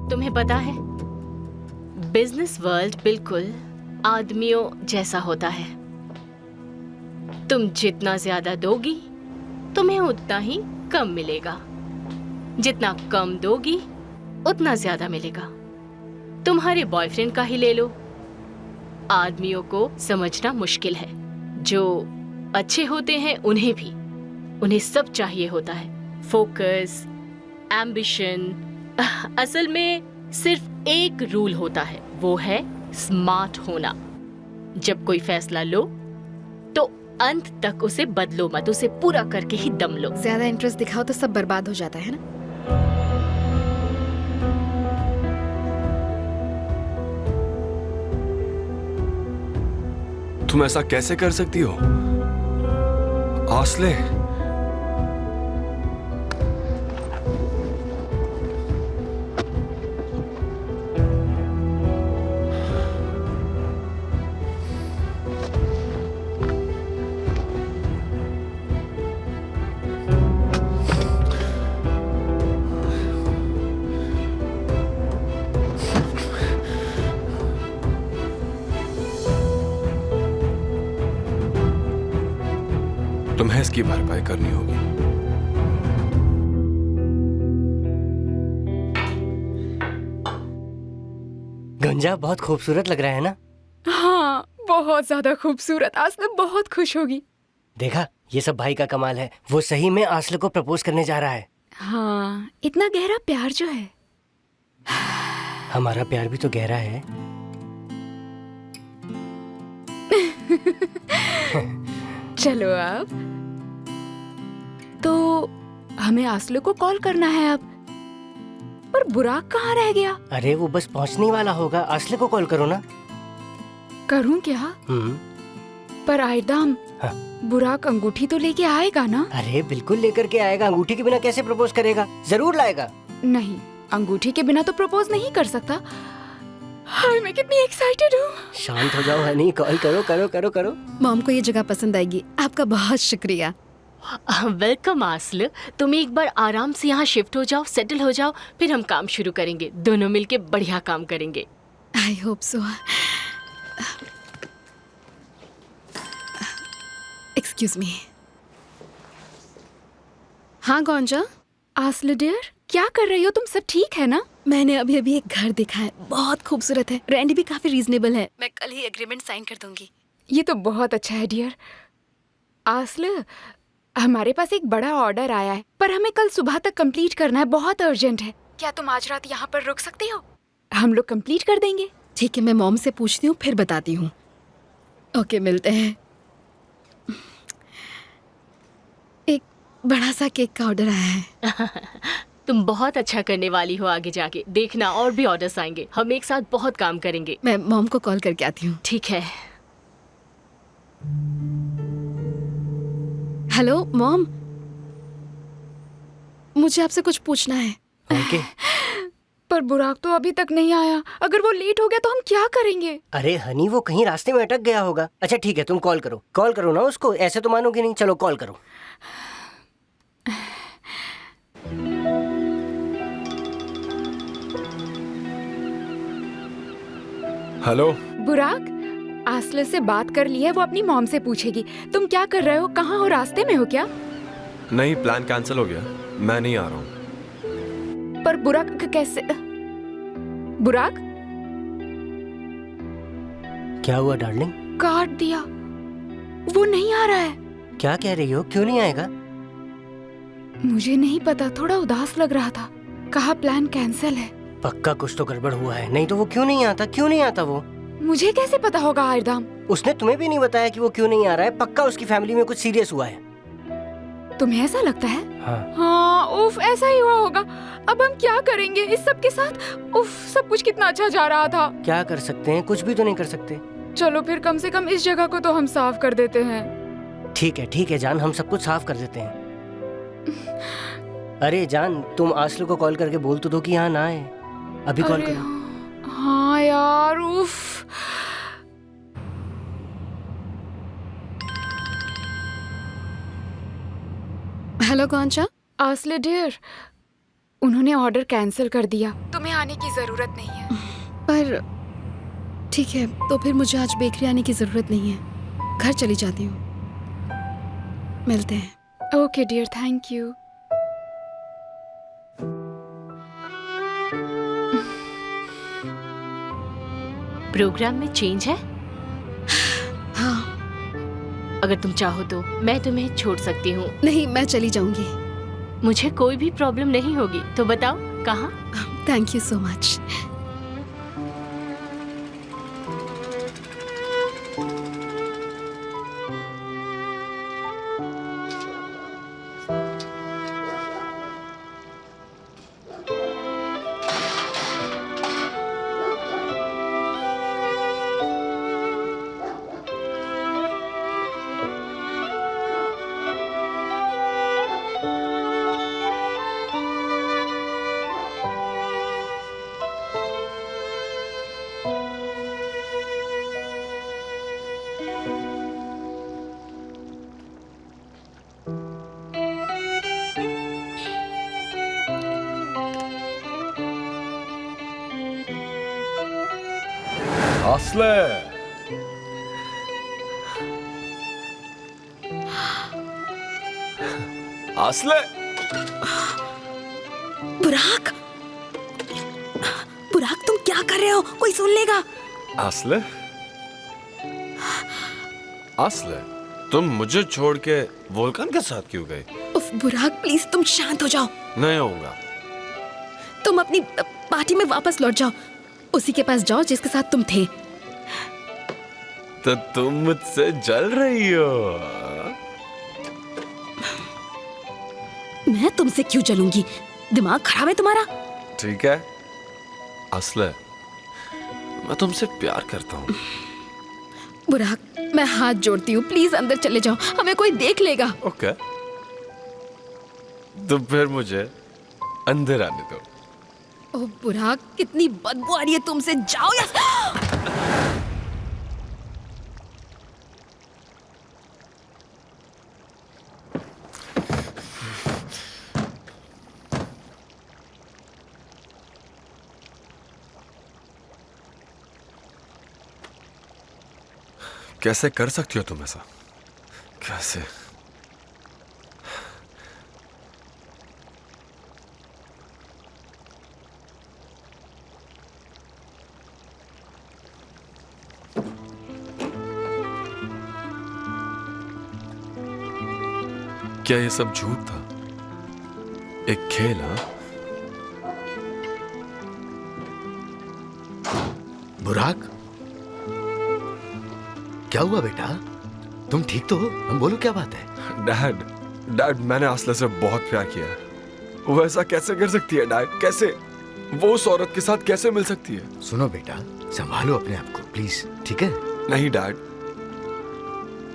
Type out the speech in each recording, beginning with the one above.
तुम्हें पता है, बिजनेस वर्ल्ड बिल्कुल आदमियों जैसा होता है। तुम जितना ज्यादा दोगी, तुम्हें उतना ही कम मिलेगा। जितना कम दोगी, उतना ज्यादा मिलेगा। तुम्हारे बॉयफ्रेंड का ही ले लो। आदमियों को समझना मुश्किल है। जो अच्छे होते हैं उन्हें सब चाहिए होता है। Focus, ambition. असल में सिर्फ एक रूल होता है, वो है स्मार्ट होना। जब कोई फैसला लो तो अंत तक उसे बदलो मत, उसे पूरा करके ही दम लो। ज्यादा इंटरेस्ट दिखाओ तो सब बर्बाद हो जाता है ना। तुम ऐसा कैसे कर सकती हो आस्ले? तुम्हें इसकी भरपाई करनी होगी। गुंजा बहुत खूबसूरत लग रहा है ना? हाँ, बहुत ज्यादा खूबसूरत। आस्ले बहुत खुश होगी। देखा, ये सब भाई का कमाल है। वो सही में आस्ले को प्रपोज करने जा रहा है। हाँ, इतना गहरा प्यार जो है। हमारा प्यार भी तो गहरा है। चलो अब तो हमें आस्ले को कॉल करना है अब। पर बुराक कहाँ रह गया? अरे वो बस पहुंचने वाला होगा। आस्ले को कॉल करो ना। करूँ क्या? पर आयदाम, हाँ। बुराक अंगूठी तो लेके आएगा ना? अरे बिल्कुल लेकर के आएगा। अंगूठी के बिना कैसे प्रपोज करेगा? जरूर लाएगा। नहीं, अंगूठी के बिना तो प्रपोज नहीं कर सकता। हाय, मैं कितनी एक्साइटेड हूँ। शांत हो जाओ हनी, कॉल करो करो करो करो। मॉम को ये जगह पसंद आएगी। आपका बहुत शुक्रिया। वेलकम आस्ल। तुम एक बार आराम से यहाँ शिफ्ट हो जाओ, सेटल हो जाओ, फिर हम काम शुरू करेंगे। दोनों मिलके बढ़िया काम करेंगे। आई होप सो। Excuse me. हाँ गौंजा। आस्ले डियर, क्या कर रही हो तुम? सब ठीक है ना? मैंने अभी अभी एक घर देखा है, बहुत खूबसूरत है। रेंट भी काफी रीजनेबल है। मैं कल ही एग्रीमेंट साइन कर दूंगी। ये तो बहुत अच्छा है डियर। आस्ले, हमारे पास एक बड़ा ऑर्डर आया है, पर हमें कल सुबह तक कंप्लीट करना है। बहुत अर्जेंट है। क्या तुम आज रात यहाँ पर रुक सकती हो? हम लोग कंप्लीट कर देंगे। ठीक है, मैं मॉम से पूछती हूँ, फिर बताती हूँ। ओके, मिलते हैं। एक बड़ा सा केक का ऑर्डर आया है। तुम बहुत अच्छा करने वाली हो। आगे जाके देखना, और भी ऑर्डर्स आएंगे। हम एक साथ बहुत काम करेंगे। मैं मॉम को कॉल करके आती हूँ। ठीक है। हेलो मॉम, मुझे आपसे कुछ पूछना है। ओके। पर बुराक तो अभी तक नहीं आया। अगर वो लेट हो गया तो हम क्या करेंगे? अरे हनी, वो कहीं रास्ते में अटक गया होगा। अच्छा ठीक है, तुम कॉल करो ना उसको। ऐसे तो मानोगे नहीं। चलो कॉल करो। हेलो बुराक, आस्ले से बात कर ली है। वो अपनी मॉम से पूछेगी। तुम क्या कर रहे हो? कहाँ हो? रास्ते में हो क्या? नहीं, प्लान कैंसिल हो गया। मैं नहीं आ रहा हूँ। पर बुराक कैसे? बुराक, क्या हुआ डार्लिंग? काट दिया। वो नहीं आ रहा है। क्या कह रही हो? क्यों नहीं आएगा? मुझे नहीं पता, थोड़ा उदास लग रहा था। कहा प्लान कैंसिल है। पक्का कुछ तो गड़बड़ हुआ है, नहीं तो वो क्यों नहीं आता? क्यों नहीं आता वो? मुझे कैसे पता होगा आयदाम? उसने तुम्हें भी नहीं बताया कि वो क्यों नहीं आ रहा है? पक्का उसकी फैमिली में कुछ सीरियस हुआ है। तुम्हें ऐसा लगता है? हाँ। हाँ, उफ, ऐसा ही हुआ होगा। अब हम क्या करेंगे इस सब के साथ? उफ, सब कुछ कितना अच्छा जा रहा था। क्या कर सकते हैं? कुछ भी तो नहीं कर सकते। चलो फिर कम से कम इस जगह को तो हम साफ कर देते हैं। ठीक है जान, हम सब कुछ साफ कर देते हैं। अरे जान, तुम आस्ले को कॉल करके बोल तो दो कि यहाँ ना आए। अभी कॉल करो। हाँ यार, उफ। हेलो गौंजा। आस्ले डियर, तुम क्या कर रही हो? तुम कहाँ हो? रास्ते में हो क्या? मैं नहीं आ रहा हूँ। मैं कल ही एग्रीमेंट साइन कर दूंगी। ये तो बहुत अच्छा है डियर। आस्ले, हमारे पास एक बड़ा ऑर्डर आया है, पर हमें कल सुबह तक कंप्लीट करना है। बहुत अर्जेंट है। उन्होंने ऑर्डर कैंसिल कर दिया। तुम्हें आने की जरूरत नहीं है। पर ठीक है, तो फिर मुझे आज बेकरी आने की ज़रूरत नहीं है। घर चली जाती हूँ। मिलते हैं। Okay dear, thank you. Program में चेंज है? हाँ। अगर तुम चाहो तो मैं तुम्हें छोड़ सकती हूँ। नहीं, मैं चली जाऊंगी। मुझे कोई भी प्रॉब्लम नहीं होगी। तो बताओ कहाँ? Thank you so much. असले असले बुराक, बुराक तुम क्या कर रहे हो? कोई सुन लेगा। असले असले तुम मुझे छोड़ के वोल्कन के साथ क्यों गए? उफ बुराक, प्लीज तुम शांत हो जाओ। नहीं होऊंगा। तुम अपनी पार्टी में वापस लौट जाओ। उसी के पास जाओ जिसके साथ तुम थे। तो तुम मुझसे जल रही हो? मैं तुमसे क्यों जलूंगी? दिमाग खराब है तुम्हारा? ठीक है असले, मैं तुमसे प्यार करता हूँ। बुराक, मैं हाथ जोड़ती हूँ, प्लीज अंदर चले जाओ, हमें कोई देख लेगा। ओके, तो फिर मुझे अंदर आने दो। ओह बुराक, कितनी बदबू आ रही है तुमसे। जाओ या कैसे कर सकती हो तुम ऐसा? कैसे? क्या ये सब झूठ था? एक खेल? हाँ, बुराक, क्या हुआ बेटा? तुम ठीक तो हो? हम बोलो, क्या बात है? डैड, डैड मैंने असले से बहुत प्यार किया है। वो ऐसा कैसे कर सकती है डैड? कैसे? वो उस औरत के साथ कैसे मिल सकती है? सुनो बेटा, संभालो अपने आप को प्लीज, ठीक है? नहीं डैड,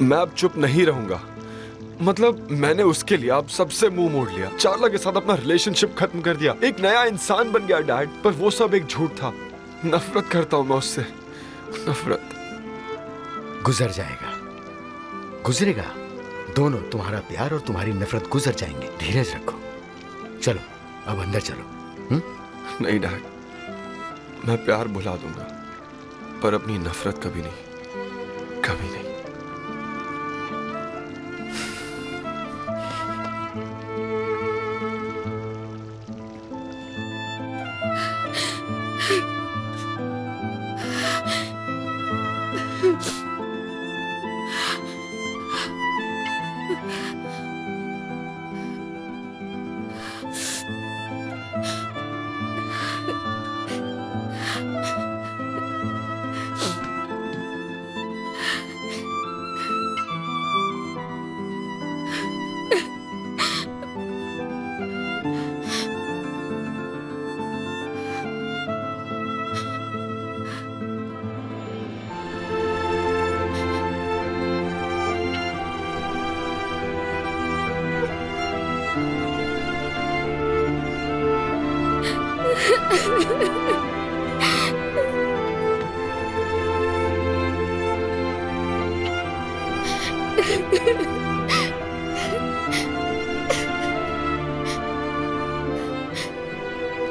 मैं अब चुप नहीं रहूंगा। मतलब मैंने उसके लिए अब सबसे मुंह मोड़ लिया, चार्ला के साथ अपना रिलेशनशिप खत्म कर दिया, एक नया इंसान बन गया डैड। पर वो सब एक झूठ था। नफरत करता हूं मैं उससे, नफरत। गुजर जाएगा, गुजरेगा। दोनों, तुम्हारा प्यार और तुम्हारी नफरत गुजर जाएंगे। धीरज रखो। चलो अब अंदर चलो। नहीं डैड, मैं प्यार भुला दूंगा, पर अपनी नफरत कभी नहीं, कभी नहीं।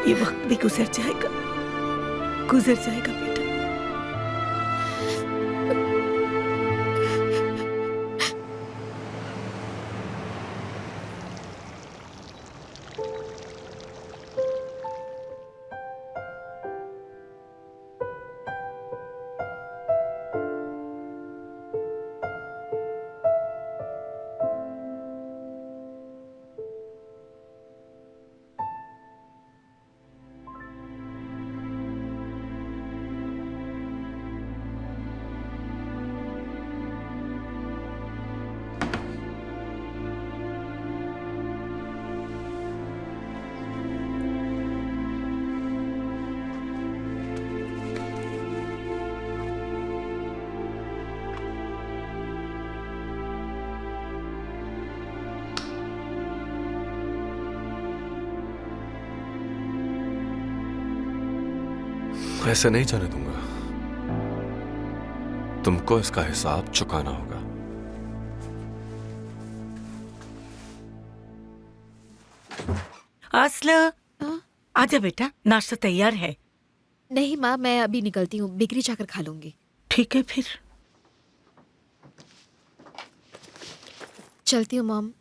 ये वक्त भी गुजर जाएगा बेटा। ऐसे नहीं जाने दूंगा। तुमको इसका हिसाब चुकाना होगा। आसला, आजा बेटा, नाश्ता तैयार है। नहीं माँ, मैं अभी निकलती हूँ, बेकरी जाकर खा लूंगी। ठीक है फिर। चलती हूँ मॉम।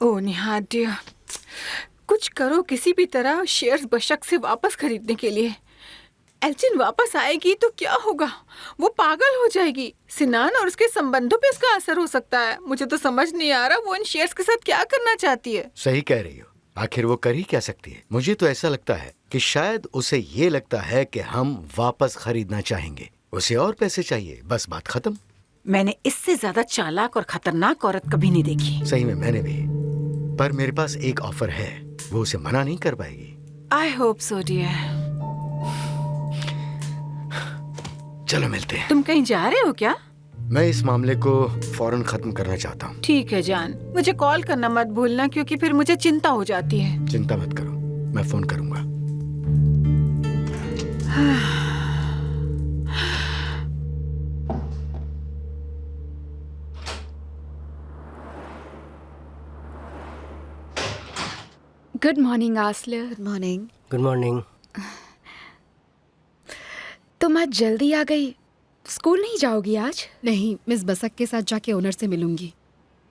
ओ निहार डियर, कुछ करो किसी भी तरह शेयर्स बशक से वापस खरीदने के लिए। एल्चिन वापस आएगी तो क्या होगा? वो पागल हो जाएगी। सिनान और उसके संबंधों पे उसका असर हो सकता है। मुझे तो समझ नहीं आ रहा वो इन शेयर्स के साथ क्या करना चाहती है। सही कह रही हो। आखिर वो कर ही क्या सकती है? मुझे तो ऐसा लगता है कि शायद उसे ये लगता है कि हम वापस खरीदना चाहेंगे। उसे और पैसे चाहिए, बस बात खत्म। मैंने इससे ज्यादा चालाक और खतरनाक औरत कभी नहीं देखी। सही में मैंने भी। पर मेरे पास एक ऑफर है, वो उसे मना नहीं कर पाएगी। I hope so dear. चलो मिलते हैं। तुम कहीं जा रहे हो क्या? मैं इस मामले को फौरन खत्म करना चाहता हूँ। ठीक है जान, मुझे कॉल करना मत भूलना, क्योंकि फिर मुझे चिंता हो जाती है। चिंता मत करो, मैं फोन करूंगा। गुड मॉर्निंग आसले। Good morning. Good morning. तुम आज जल्दी आ गई। स्कूल नहीं जाओगी आज? नहीं, मिस बसक के साथ जाके ओनर से मिलूंगी।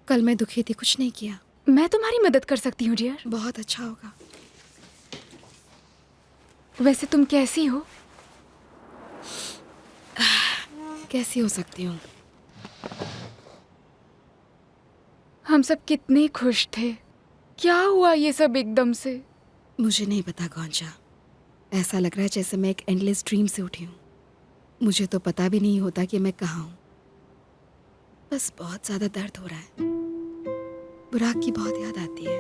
कल मैं दुखी थी, कुछ नहीं किया। मैं तुम्हारी मदद कर सकती हूँ डियर। बहुत अच्छा होगा। वैसे तुम कैसी हो? कैसी हो सकती हूँ? हम सब कितने खुश थे। क्या हुआ ये सब एकदम से? मुझे नहीं पता गौंजा। ऐसा लग रहा है जैसे मैं एक एंडलेस ड्रीम से उठी हूँ। मुझे तो पता भी नहीं होता कि मैं कहाँ हूँ। बस बहुत ज़्यादा दर्द हो रहा है। बुराक की बहुत याद आती है।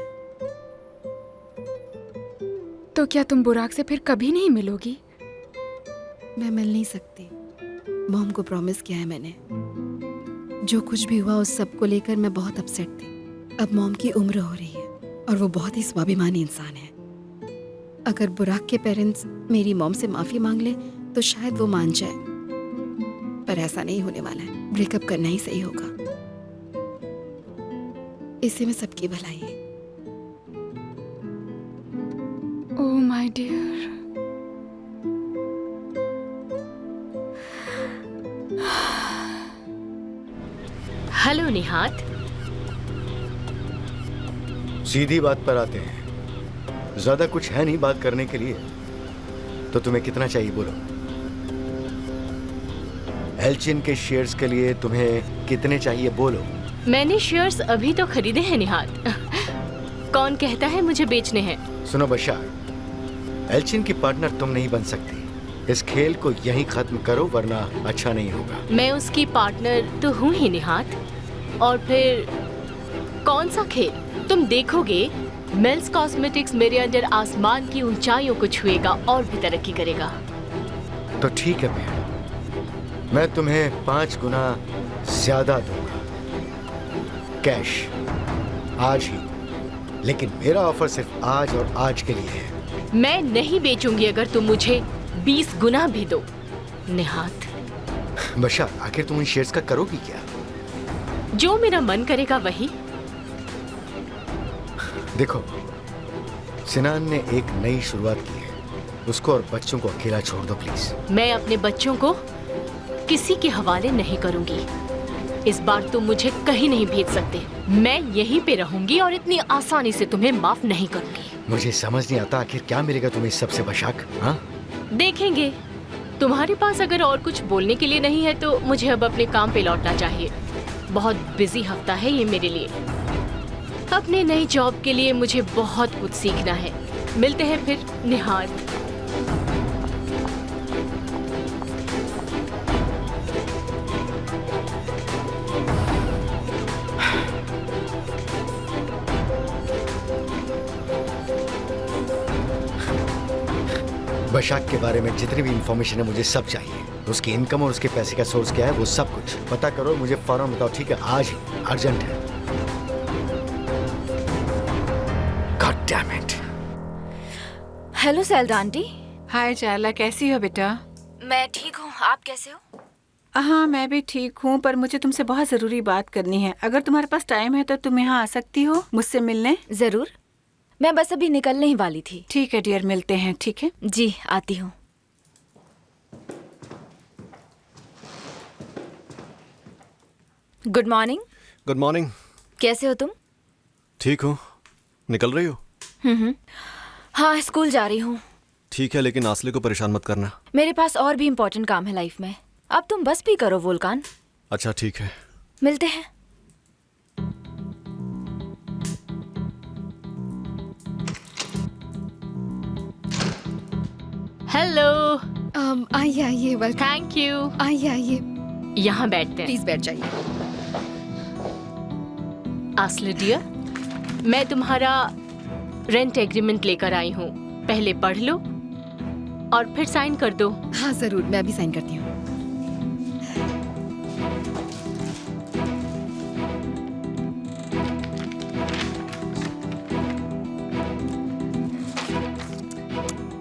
तो क्या तुम बुराक से फिर कभी नहीं मिलोगी? मैं मिल नहीं सकती। मॉम को प्रॉमिस किया है मैंने। जो कुछ भी हुआ उस सब को लेकर मैं बहुत अपसेट थी। अब मॉम की उम्र हो रही है और वो बहुत ही स्वाभिमानी इंसान है। अगर बुराक के पेरेंट्स मेरी मॉम से माफ़ी मांग ले तो शायद वो मान जाए, पर ऐसा नहीं होने वाला है। ब्रेकअप करना ही सही होगा। इसी में सबकी भलाई है। Oh my dear. Hello Nihat. सीधी बात पर आते हैं। ज्यादा कुछ है नहीं बात करने के लिए। तो तुम्हें कितना चाहिए बोलो। एल्चिन के शेयर्स के लिए तुम्हें कितने चाहिए बोलो। मैंने शेयर्स अभी तो खरीदे हैं निहात। कौन कहता है मुझे बेचने हैं? सुनो बशार, एल्चिन की पार्टनर तुम नहीं बन सकती। इस खेल को यहीं खत्म करो वरना अच्छा नहीं होगा। मैं उसकी पार्टनर तो हूँ ही निहात। और फिर कौन सा खेल? तुम देखोगे मेल्स कॉस्मेटिक्स मेरे अंडर आसमान की ऊंचाइयों को छुएगा और भी तरक्की करेगा। तो ठीक है बहन, मैं तुम्हें 5 गुना ज्यादा दूंगा कैश आज ही। लेकिन मेरा ऑफर सिर्फ आज और आज के लिए है। मैं नहीं बेचूंगी अगर तुम मुझे 20 गुना भी दो निहात। बशार, आखिर तुम इन शेयर्स का करोगी क्या? जो मेरा मन करेगा वही। देखो, सिनान ने एक नई शुरुआत की है। उसको और बच्चों को अकेला छोड़ दो प्लीज। मैं अपने बच्चों को किसी के हवाले नहीं करूंगी। इस बार तुम मुझे कहीं नहीं भेज सकते। मैं यहीं पे रहूंगी और इतनी आसानी से तुम्हें माफ नहीं करूंगी। मुझे समझ नहीं आता आखिर क्या मिलेगा तुम्हें इस सबसे बशाक। हाँ, देखेंगे। तुम्हारे पास अगर और कुछ बोलने के लिए नहीं है तो मुझे अब अपने काम पे लौटना चाहिए। बहुत बिजी हफ्ता है ये मेरे लिए। अपने नई जॉब के लिए मुझे बहुत कुछ सीखना है। मिलते हैं फिर, निहाद। बशाक के बारे में जितनी भी इंफॉर्मेशन है मुझे सब चाहिए। उसकी इनकम और उसके पैसे का सोर्स क्या है वो सब कुछ पता करो, मुझे फौरन बताओ, ठीक है? आज ही, अर्जेंट है। God damn it. हेलो सैलदा आंटी। हाय जायला, कैसी हो बेटा? मैं ठीक हूँ, आप कैसे हो? हाँ, मैं भी ठीक हूँ, पर मुझे तुमसे बहुत जरूरी बात करनी है। अगर तुम्हारे पास टाइम है तो तुम यहाँ आ सकती हो मुझसे मिलने। जरूर, मैं बस अभी निकलने ही वाली थी। ठीक है डियर, मिलते हैं। ठीक है जी, आती हूँ। Good morning. Good morning. कैसे हो तुम? ठीक हूँ। निकल रही हो? हाँ, स्कूल जा रही हूँ। ठीक है, लेकिन आसले को परेशान मत करना। मेरे पास और भी इम्पोर्टेंट काम है लाइफ में। अब तुम बस भी करो वोल्कान। अच्छा ठीक है। मिलते हैं। हेलो। आइए आइए, वेलकम। Thank you. आइए आइए, यहाँ बैठते हैं। प्लीज बैठ जाइए। आस्ले डियर, मैं तुम्हारा रेंट एग्रीमेंट लेकर आई हूँ। पहले पढ़ लो और फिर साइन कर दो। हाँ जरूर, मैं अभी साइन करती हूँ।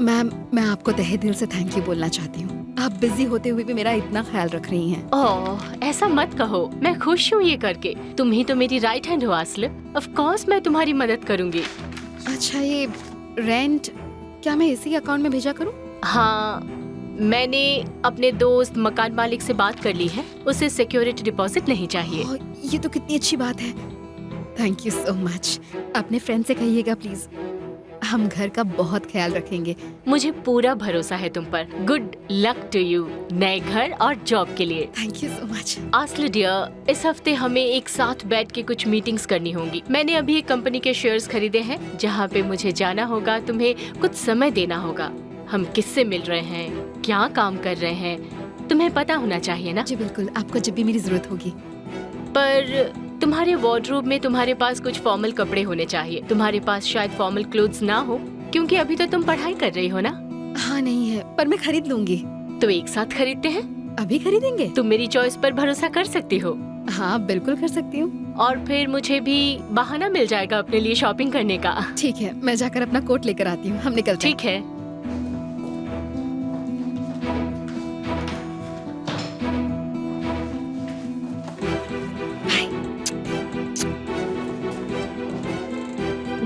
मैम, मैं आपको तहे दिल से थैंक यू बोलना चाहती हूँ। आप बिजी होते हुए भी मेरा इतना ख्याल रख रही हैं। ओह, ऐसा मत कहो। मैं खुश हूँ ये करके। तुम ही तो मेरी राइट हैंड हो आस्ल। ऑफ कोर्स मैं तुम्हारी मदद करूँगी। अच्छा, ये रेंट क्या मैं इसी अकाउंट में भेजा करूँ? हाँ, मैंने अपने दोस्त मकान मालिक से बात कर ली है। उसे सिक्योरिटी डिपॉजिट नहीं चाहिए। ओह, ये तो कितनी अच्छी बात है। Thank you so much. अपने फ्रेंड से कहिएगा प्लीज, हम घर का बहुत ख्याल रखेंगे। मुझे पूरा भरोसा है तुम पर। गुड लक टू यू नए घर और जॉब के लिए। Thank you so much. आस्ल डियर, इस हफ्ते हमें एक साथ बैठ के कुछ मीटिंग्स करनी होंगी। मैंने अभी एक कंपनी के शेयर्स खरीदे हैं जहाँ पे मुझे जाना होगा। तुम्हें कुछ समय देना होगा। हम किससे मिल रहे हैं, क्या काम कर रहे हैं, तुम्हें पता होना चाहिए ना। जी बिल्कुल, आपको जब भी मेरी जरूरत होगी। पर तुम्हारे वार्डरोब में तुम्हारे पास कुछ फॉर्मल कपड़े होने चाहिए। तुम्हारे पास शायद फॉर्मल क्लोथ्स ना हो, क्योंकि अभी तो तुम पढ़ाई कर रही हो ना। हाँ नहीं है, पर मैं खरीद लूंगी। तो एक साथ खरीदते हैं। अभी खरीदेंगे? तुम मेरी चॉइस पर भरोसा कर सकती हो। हाँ बिल्कुल कर सकती हूँ। और फिर मुझे भी बहाना मिल जाएगा अपने लिए शॉपिंग करने का। ठीक है, मैं जाकर अपना कोट लेकर आती हूँ। हम निकलते हैं। ठीक है।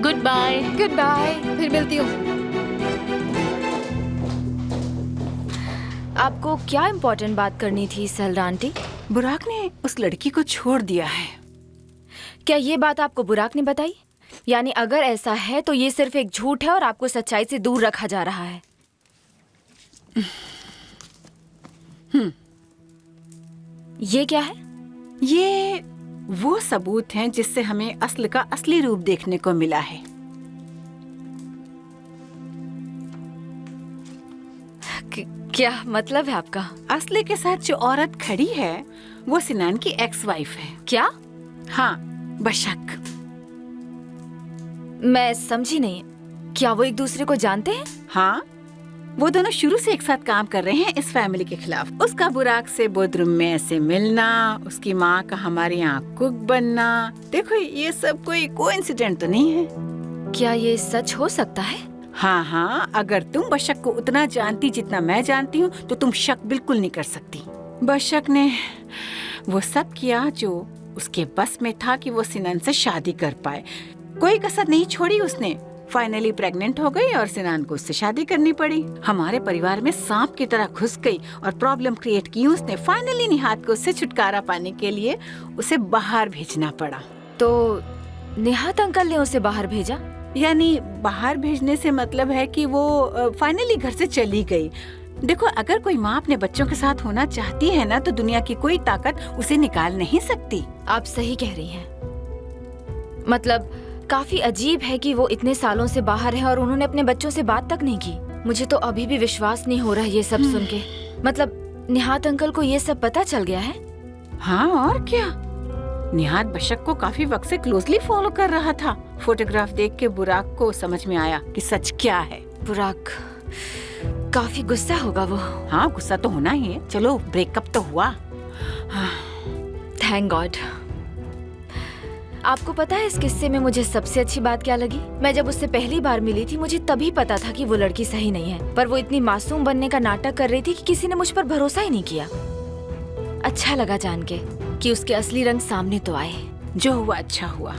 Good bye. गुड बाय, फिर मिलती हूँ। आपको क्या इम्पोर्टेंट बात करनी थी सैलदा आंटी? बुराक ने उस लड़की को छोड़ दिया है। क्या ये बात आपको बुराक ने बताई? यानी अगर ऐसा है तो ये सिर्फ एक झूठ है और आपको सच्चाई से दूर रखा जा रहा है। ये क्या है? ये वो सबूत हैं जिससे हमें अस्ल का असली रूप देखने को मिला है। क्या मतलब है आपका? असले के साथ जो औरत खड़ी है वो सिनान की एक्स वाइफ है। क्या? हाँ, बशक। मैं समझी नहीं। क्या वो एक दूसरे को जानते हैं? हाँ, वो दोनों शुरू से एक साथ काम कर रहे हैं इस फैमिली के खिलाफ। उसका बुराक से बोर्डरूम में ऐसे मिलना, उसकी माँ का हमारे यहाँ कुक बनना। देखो, ये सब कोई कोइंसिडेंट तो नहीं है। क्या ये सच हो सकता है? हाँ हाँ, अगर तुम बशक को उतना जानती जितना मैं जानती हूँ तो तुम शक बिल्कुल नहीं कर सकती। बशक ने वो सब किया जो उसके बस में था कि वो सिनान से शादी कर पाए। कोई कसर नहीं छोड़ी उसने। फाइनली प्रेग्नेंट हो गई और सिनान को उससे शादी करनी पड़ी। हमारे परिवार में सांप की तरह घुस गई और प्रॉब्लम क्रिएट की उसने। फाइनली निहात को उससे छुटकारा पाने के लिए उसे बाहर भेजना पड़ा। तो निहात अंकल ने उसे बाहर भेजा? यानी बाहर भेजने से मतलब है कि वो फाइनली घर से चली गई। देखो, अगर कोई माँ अपने बच्चों के साथ होना चाहती है ना, तो दुनिया की कोई ताकत उसे निकाल नहीं सकती। आप सही कह रही हैं। मतलब काफी अजीब है कि वो इतने सालों से बाहर है और उन्होंने अपने बच्चों से बात तक नहीं की। मुझे तो अभी भी विश्वास नहीं हो रहा है ये सब सुन के। मतलब निहात अंकल को ये सब पता चल गया है? हाँ, और क्या। निहात बशक को काफी वक्त से क्लोजली फॉलो कर रहा था। फोटोग्राफ देख के बुराक को समझ में आया कि सच क्या है। बुराक काफी गुस्सा होगा वो। हाँ, गुस्सा तो होना ही है। चलो, ब्रेकअप तो हुआ। Thank God. आपको पता है इस किस्से में मुझे सबसे अच्छी बात क्या लगी? मैं जब उससे पहली बार मिली थी मुझे तभी पता था कि वो लड़की सही नहीं है, पर वो इतनी मासूम बनने का नाटक कर रही थी कि किसी ने मुझ पर भरोसा ही नहीं किया। अच्छा लगा जान के कि उसके असली रंग सामने तो आए। जो हुआ अच्छा हुआ।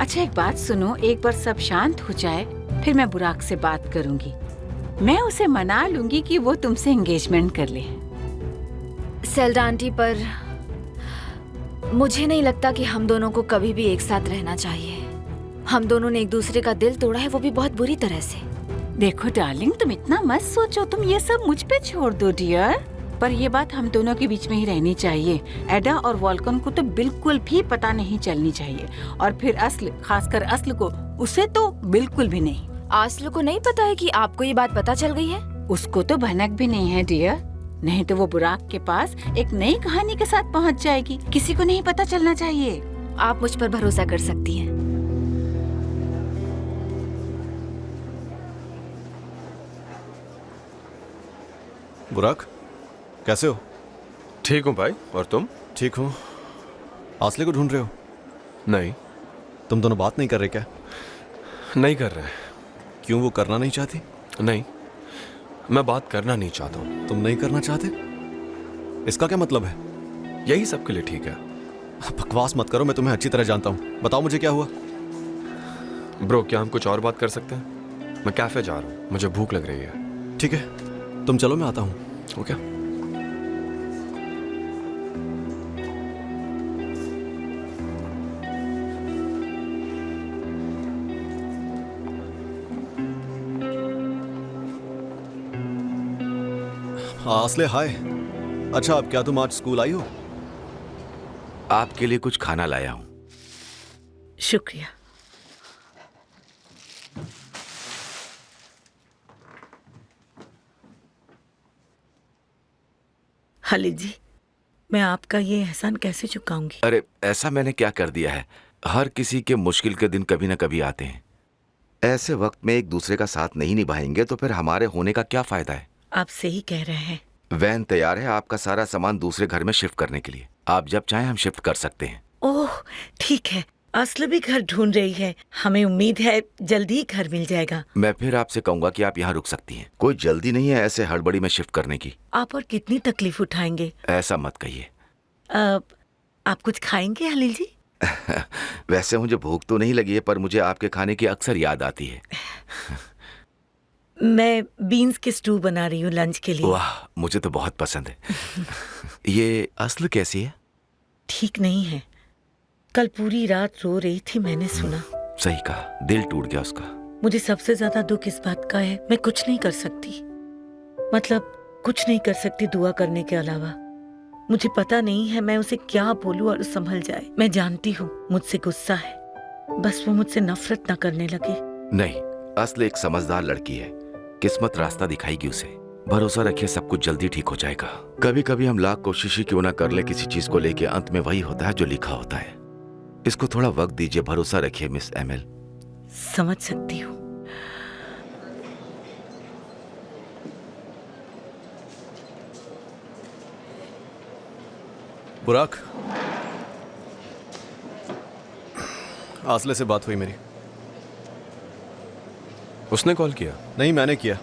अच्छा, एक बात सुनो, एक बार सब शांत हो जाए फिर मैं बुराक से बात करूंगी। मैं उसे मना लूंगी कि वो तुमसे एंगेजमेंट कर ले। सेल्डा आंटी, पर मुझे नहीं लगता कि हम दोनों को कभी भी एक साथ रहना चाहिए। हम दोनों ने एक दूसरे का दिल तोड़ा है, वो भी बहुत बुरी तरह से। देखो डार्लिंग, तुम इतना मत सोचो, तुम ये सब मुझ पे छोड़ दो डियर। पर ये बात हम दोनों के बीच में ही रहनी चाहिए। एडा और वॉल्कन को तो बिल्कुल भी पता नहीं चलनी चाहिए, और फिर अस्ल, खासकर अस्ल को, उसे तो बिल्कुल भी नहीं। आस्ल को नहीं पता है कि आपको ये बात पता चल गई है? उसको तो भनक भी नहीं है डियर, नहीं तो वो बुराक के पास एक नई कहानी के साथ पहुंच जाएगी। किसी को नहीं पता चलना चाहिए। आप मुझ पर भरोसा कर सकती हैं। बुराक, कैसे हो? ठीक हूँ भाई, और तुम? ठीक हूँ। आसले को ढूंढ रहे हो? नहीं। तुम दोनों बात नहीं कर रहे क्या? नहीं कर रहे। क्यों, वो करना नहीं चाहती? नहीं, मैं बात करना नहीं चाहता हूँ। तुम नहीं करना चाहते? इसका क्या मतलब है? यही सबके लिए ठीक है। बकवास मत करो, मैं तुम्हें अच्छी तरह जानता हूँ। बताओ मुझे क्या हुआ। ब्रो, क्या हम कुछ और बात कर सकते हैं? मैं कैफे जा रहा हूँ, मुझे भूख लग रही है। ठीक है, तुम चलो, मैं आता हूँ। ओके। आसले, हाय। अच्छा, अब क्या तुम आज स्कूल आई हो? आपके लिए कुछ खाना लाया हूं। शुक्रिया। खालिद जी, मैं आपका ये एहसान कैसे चुकाऊंगी? अरे, ऐसा मैंने क्या कर दिया है? हर किसी के मुश्किल के दिन कभी न कभी आते हैं। ऐसे वक्त में एक दूसरे का साथ नहीं निभाएंगे तो फिर हमारे होने का क्या फायदा है? आप सही कह रहे हैं। वैन तैयार है आपका सारा सामान दूसरे घर में शिफ्ट करने के लिए। आप जब चाहें हम शिफ्ट कर सकते हैं। ओह, ठीक है। अस्ल भी घर ढूंढ रही है। हमें उम्मीद है जल्दी ही घर मिल जाएगा। मैं फिर आपसे कहूंगा कि आप यहाँ रुक सकती हैं। कोई जल्दी नहीं है ऐसे हड़बड़ी में शिफ्ट करने की। आप और कितनी तकलीफ उठाएंगे? ऐसा मत कहिए। आप कुछ खाएंगे हलील जी? वैसे मुझे भूख तो नहीं लगी है, पर मुझे आपके खाने की अक्सर याद आती है। मैं बीन्स के स्टू बना रही हूँ लंच के लिए। वाह, मुझे तो बहुत पसंद है। ये अस्ल कैसी है? ठीक नहीं है। कल पूरी रात रो रही थी, मैंने सुना। सही कहा, दिल टूट गया उसका। मुझे सबसे ज्यादा दुख इस बात का है, मैं कुछ नहीं कर सकती। मतलब कुछ नहीं कर सकती दुआ करने के अलावा। मुझे पता नहीं है मैं उसे क्या बोलूं और संभल जाए। मैं जानती हूँ मुझसे गुस्सा है, बस वो मुझसे नफरत ना करने लगे। नहीं, अस्ल एक समझदार लड़की है। किस्मत रास्ता दिखाएगी उसे। भरोसा रखिए, सब कुछ जल्दी ठीक हो जाएगा। कभी कभी हम लाख कोशिश ही क्यों ना कर ले किसी चीज को लेके, अंत में वही होता है जो लिखा होता है। इसको थोड़ा वक्त दीजिए, भरोसा रखिए मिस एमिल। समझ सकती हूँ। बुराक, आसले से बात हुई मेरी। उसने कॉल किया? नहीं, मैंने किया।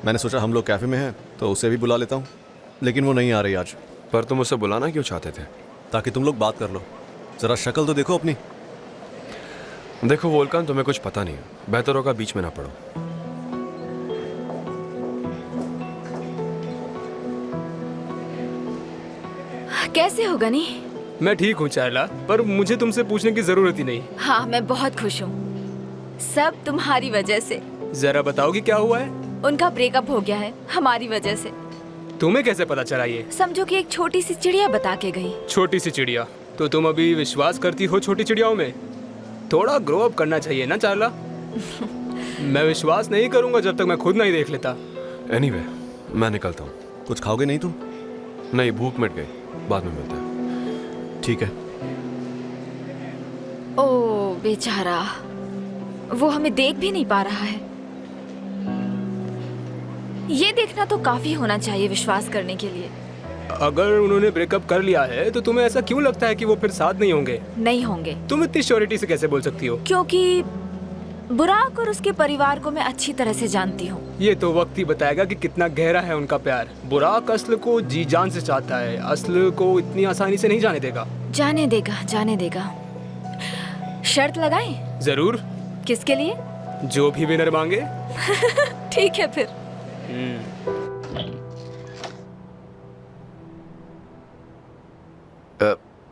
मैंने सोचा हम लोग कैफे में हैं तो उसे भी बुला लेता हूँ, लेकिन वो नहीं आ रही आज। पर तुम उसे बुलाना क्यों चाहते थे? ताकि तुम लोग बात कर लो। जरा शक्ल तो देखो अपनी। देखो वोल्कान, तुम्हें कुछ पता नहीं है, बेहतर होगा बीच में ना पड़ो। कैसे होगा नी? मैं ठीक हूँ चार्ला, पर मुझे तुमसे पूछने की जरूरत ही नहीं। हाँ, मैं बहुत खुश हूँ। सब तुम्हारी वजह से। जरा बताओगी क्या हुआ है? उनका ब्रेकअप हो गया है हमारी वजह से। तुम्हें कैसे पता चला ये? समझो कि एक छोटी सी चिड़िया बता के गई। छोटी सी चिड़िया? तो तुम अभी विश्वास करती हो छोटी चिड़ियाओं में? थोड़ा ग्रो अप करना चाहिए ना चार्ला। मैं विश्वास नहीं करूंगा जब तक मैं खुद नहीं देख लेता। एनीवे, मैं निकलता हूँ। कुछ खाओगे नहीं तुम? नहीं, भूख मिट गई, बाद में मिलते हैं। ठीक है। ओ बेचारा, वो हमें देख भी नहीं पा रहा है। ये देखना तो काफी होना चाहिए विश्वास करने के लिए। अगर उन्होंने ब्रेकअप कर लिया है तो तुम्हें ऐसा क्यों लगता है कि वो फिर साथ नहीं होंगे? नहीं होंगे। तुम इतनी श्योरिटी से कैसे बोल सकती हो? क्योंकि बुराक और उसके परिवार को मैं अच्छी तरह से जानती हूँ। ये तो वक्त ही बताएगा कि कितना गहरा है उनका प्यार। बुराक असल को जी जान से चाहता है, असल को इतनी आसानी से नहीं जाने देगा। जाने देगा, जाने देगा। शर्त लगाएं? जरूर। किसके लिए? जो भी विनर मांगे। ठीक है फिर।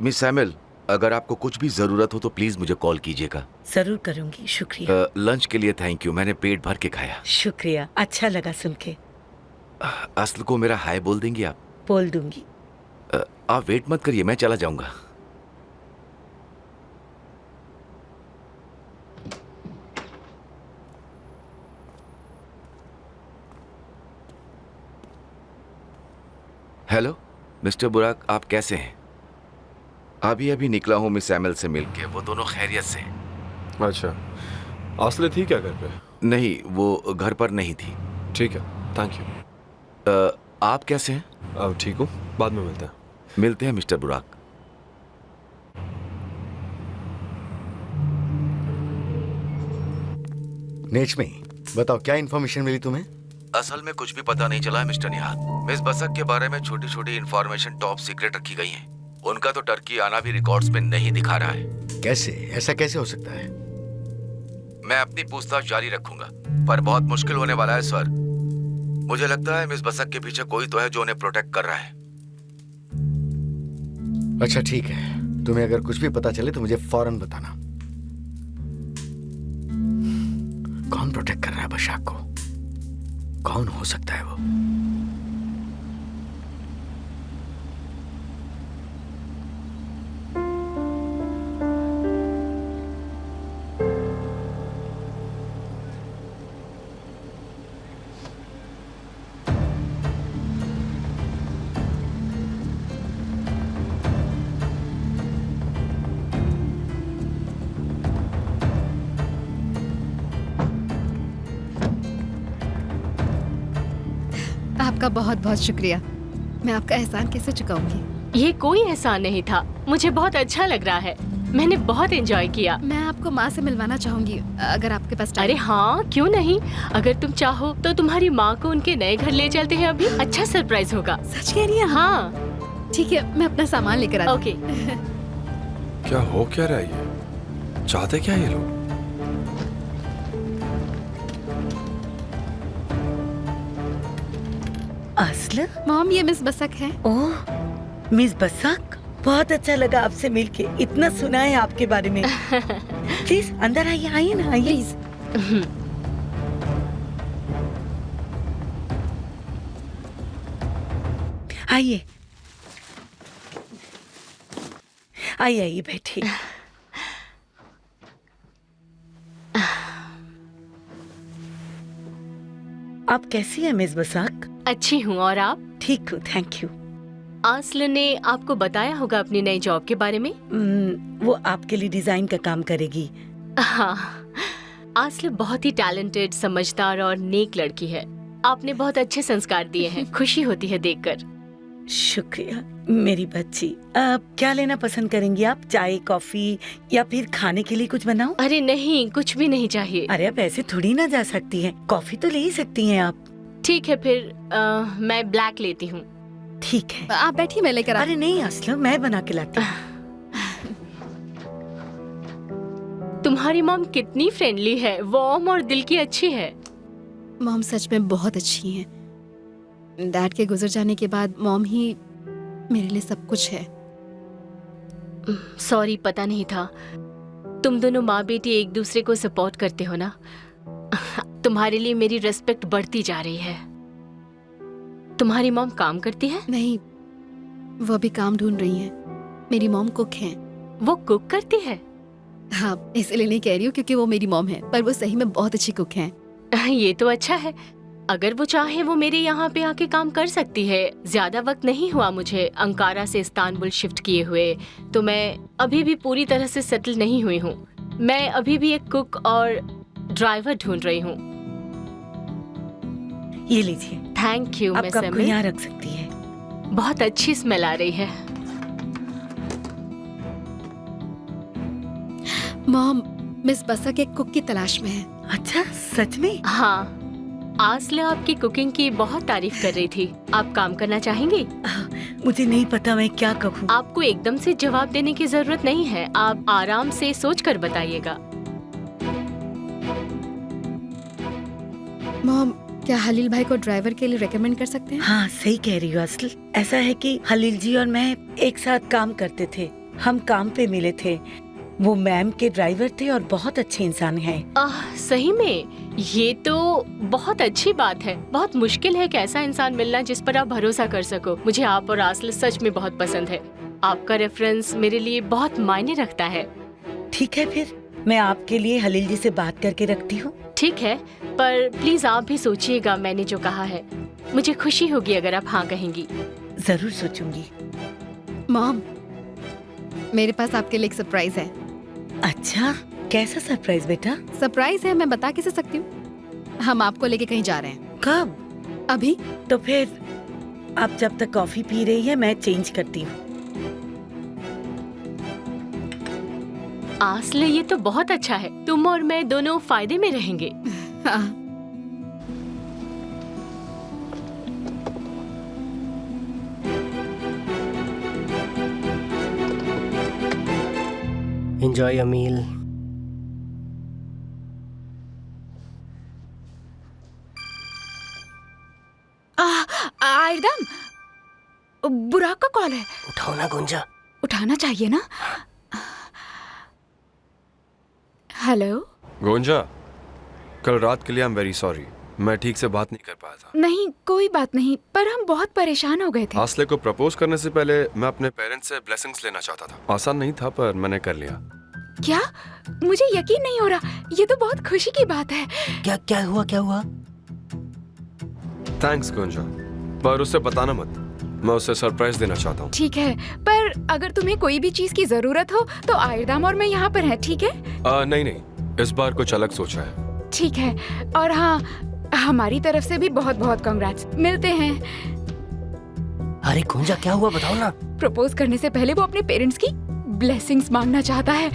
मिस सैमुअल, अगर आपको कुछ भी जरूरत हो तो प्लीज मुझे कॉल कीजिएगा। जरूर करूंगी, शुक्रिया। लंच के लिए थैंक यू, मैंने पेट भर के खाया। शुक्रिया, अच्छा लगा सुन के। असल को मेरा हाय बोल देंगी आप? बोल दूंगी। आप वेट मत करिए, मैं चला जाऊंगा। हेलो मिस्टर बुराक, आप कैसे हैं? अभी अभी निकला हूँ मिस सैमुअल से मिलके, वो दोनों खैरियत से। अच्छा, आसले थी क्या घर पे? नहीं, वो घर पर नहीं थी। ठीक है, थैंक यू। आप कैसे हैं? अब ठीक हूँ, बाद में मिलते हैं। मिलते हैं मिस्टर बुराक। नेचमी, बताओ क्या इन्फॉर्मेशन मिली तुम्हें? असल में कुछ भी पता नहीं चला है मिस्टर निहाल। मिस बसक के बारे में छोटी छोटी इन्फॉर्मेशन टॉप सीक्रेट रखी गई है। उनका तो टर्की आना भी रिकॉर्ड्स में नहीं दिखा रहा है। कैसे? ऐसा कैसे हो सकता है? मैं अपनी पूछताछ जारी रखूंगा, पर बहुत मुश्किल होने वाला है सर। मुझे लगता है मिस बसक के पीछे कोई तो है जो उन्हें प्रोटेक्ट कर रहा है। अच्छा ठीक है, तुम्हें अगर कुछ भी पता चले तो मुझे फौरन बताना। कौन प्रोटेक्ट कर रहा है बशाक को? कौन हो सकता है वो? आपका बहुत बहुत शुक्रिया। मैं आपका एहसान कैसे चुकाऊंगी? ये कोई एहसान नहीं था, मुझे बहुत अच्छा लग रहा है। मैंने बहुत एंजॉय किया। मैं आपको माँ से मिलवाना चाहूंगी, अगर आपके पास टाइम। अरे हाँ, क्यों नहीं। अगर तुम चाहो तो तुम्हारी माँ को उनके नए घर ले चलते हैं। अभी अच्छा सरप्राइज होगा। सच कह रही है? हाँ ठीक है, मैं अपना सामान लेकर आती हूँ। ओके। क्या हो क्या रहा है ये? चाहते क्या ये लोग? असल? मॉम, ये मिस बसक है। ओह, मिस बसक, बहुत अच्छा लगा आपसे मिलके। इतना सुना है आपके बारे में। प्लीज अंदर आइए, आइए ना, आइए। प्लीज। आइए आइए आइए, बैठिए। आप कैसी हैं मिस बसाक? अच्छी हूँ, और आप? ठीक हूँ, थैंक यू। आस्ल ने आपको बताया होगा अपनी नई जॉब के बारे में? वो आपके लिए डिजाइन का काम करेगी। हाँ, आस्ल बहुत ही टैलेंटेड, समझदार और नेक लड़की है। आपने बहुत अच्छे संस्कार दिए हैं। खुशी होती है देखकर। शुक्रिया मेरी बच्ची। क्या लेना पसंद करेंगी आप? चाय, कॉफी या फिर खाने के लिए कुछ बनाऊं? अरे नहीं, कुछ भी नहीं चाहिए। अरे आप ऐसे थोड़ी ना जा सकती हैं। कॉफी तो ले ही सकती हैं आप। ठीक है फिर मैं ब्लैक लेती हूँ। ठीक है, आप बैठिए, मैं लेकर अरे नहीं असलम, मैं बना के लाती हूँ। तुम्हारी मॉम कितनी फ्रेंडली है, वार्म और दिल की अच्छी है। मॉम सच में बहुत अच्छी हैं। डैड के गुजर जाने के बाद मॉम ही मेरे लिए सब कुछ है। सॉरी, पता नहीं था। तुम दोनों माँ बेटी एक दूसरे को सपोर्ट करते हो ना। तुम्हारे लिए मेरी रिस्पेक्ट बढ़ती जा रही है। तुम्हारी मॉम काम करती है? नहीं, वो अभी काम ढूंढ रही हैं। मेरी मॉम कुक हैं। वो कुक करती है? हाँ, इसलिए नहीं कह रही हूँ क्योंकि वो मेरी मॉम है, पर वो सही में बहुत अच्छी कुक हैं। ये तो अच्छा है। अगर वो चाहे वो मेरे यहाँ पे आके काम कर सकती है। ज्यादा वक्त नहीं हुआ मुझे अंकारा से इस्तांबुल शिफ्ट किए हुए, तो मैं अभी भी पूरी तरह से सेटल नहीं हुई हूँ। मैं अभी भी एक कुक और ड्राइवर ढूंढ रही हूँ। ये लीजिए। Thank you. आप मिस कप को एमिली। यहाँ रख सकती है। बहुत अच्छी स्मेल आ रही है। मॉम मिस बसक एक कुक की तलाश में है। अच्छा, सच में? हाँ, आसला आपकी कुकिंग की बहुत तारीफ कर रही थी। आप काम करना चाहेंगी? मुझे नहीं पता मैं क्या कहूँ। आपको एकदम से जवाब देने की जरूरत नहीं है। आप आराम से सोच कर बताइएगा। मॉम, क्या हलील भाई को ड्राइवर के लिए रेकमेंड कर सकते हैं? हाँ, सही कह रही हो असल। ऐसा है कि हलील जी और मैं एक साथ काम करते थे। हम काम पे मिले थे। वो मैम के ड्राइवर थे और बहुत अच्छे इंसान हैं। सही में ये तो बहुत अच्छी बात है। बहुत मुश्किल है कि ऐसा इंसान मिलना जिस पर आप भरोसा कर सको। मुझे आप और आसल सच में बहुत पसंद है। आपका रेफरेंस मेरे लिए बहुत मायने रखता है। ठीक है, फिर मैं आपके लिए हलील जी से बात करके रखती हूँ। ठीक है, पर प्लीज आप भी सोचिएगा मैंने जो कहा है। मुझे खुशी होगी अगर आप हाँ कहेंगी। जरूर सोचूंगी। मॉम, मेरे पास आपके लिए एक सरप्राइज है। अच्छा, कैसा सरप्राइज बेटा? सरप्राइज है, मैं बता कैसे सकती हूँ। हम आपको लेके कहीं जा रहे हैं। कब? अभी। तो फिर आप जब तक कॉफी पी रही है मैं चेंज करती हूँ। आसले, ये तो बहुत अच्छा है। तुम और मैं दोनों फायदे में रहेंगे। हाँ। Enjoy your meal. आयरदम, बुराक का कॉल है। उठाओ ना गुंजा। उठाना चाहिए ना। हेलो। गोंजा, कल रात के लिए आई एम वेरी सॉरी। मैं ठीक से बात नहीं कर पाया था। नहीं, कोई बात नहीं, पर हम बहुत परेशान हो गए थे। आसले को प्रपोज करने से पहले मैं अपने पेरेंट्स से ब्लेसिंग्स लेना चाहता था। आसान नहीं था, पर मैंने कर लिया। क्या? मुझे यकीन नहीं हो रहा। ये तो बहुत खुशी की बात है। क्या क्या हुआ? क्या हुआ? थैंक्स गोंजा, पर उसे बताना मत। मैं उसे सरप्राइज देना चाहता हूँ। ठीक है, पर अगर तुम्हें कोई भी चीज की जरूरत हो तो आयरदाम और मैं यहाँ पर हैं, ठीक है? नहीं, इस बार कुछ अलग सोचा है। ठीक है, और हाँ, हमारी तरफ से भी बहुत बहुत कांग्रेट्स। मिलते हैं। अरे गुंजा, क्या हुआ बताओ ना। प्रपोज करने से पहले वो अपने पेरेंट्स की ब्लेसिंग्स मांगना चाहता है।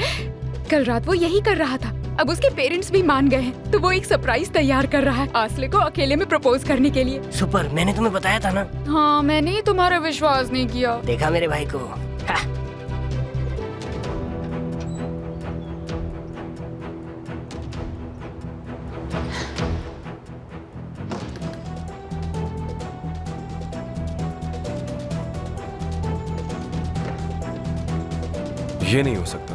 कल रात वो यही कर रहा था। अब उसके पेरेंट्स भी मान गए हैं, तो वो एक सरप्राइज तैयार कर रहा है आसले को अकेले में प्रपोज करने के लिए। सुपर, मैंने तुम्हें बताया था ना। हाँ, मैंने तुम्हारा विश्वास नहीं किया। देखा मेरे भाई को। ये नहीं हो सकता।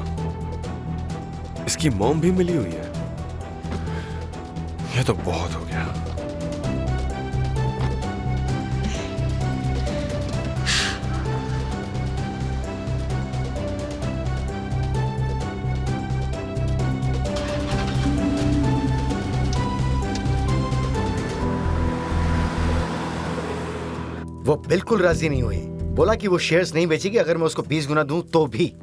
इसकी मॉम भी मिली हुई है। ये तो बहुत हो गया। वो बिल्कुल राजी नहीं हुई। बोला कि वो शेयर्स नहीं बेचेगी अगर मैं उसको 20 गुना दूं तो भी।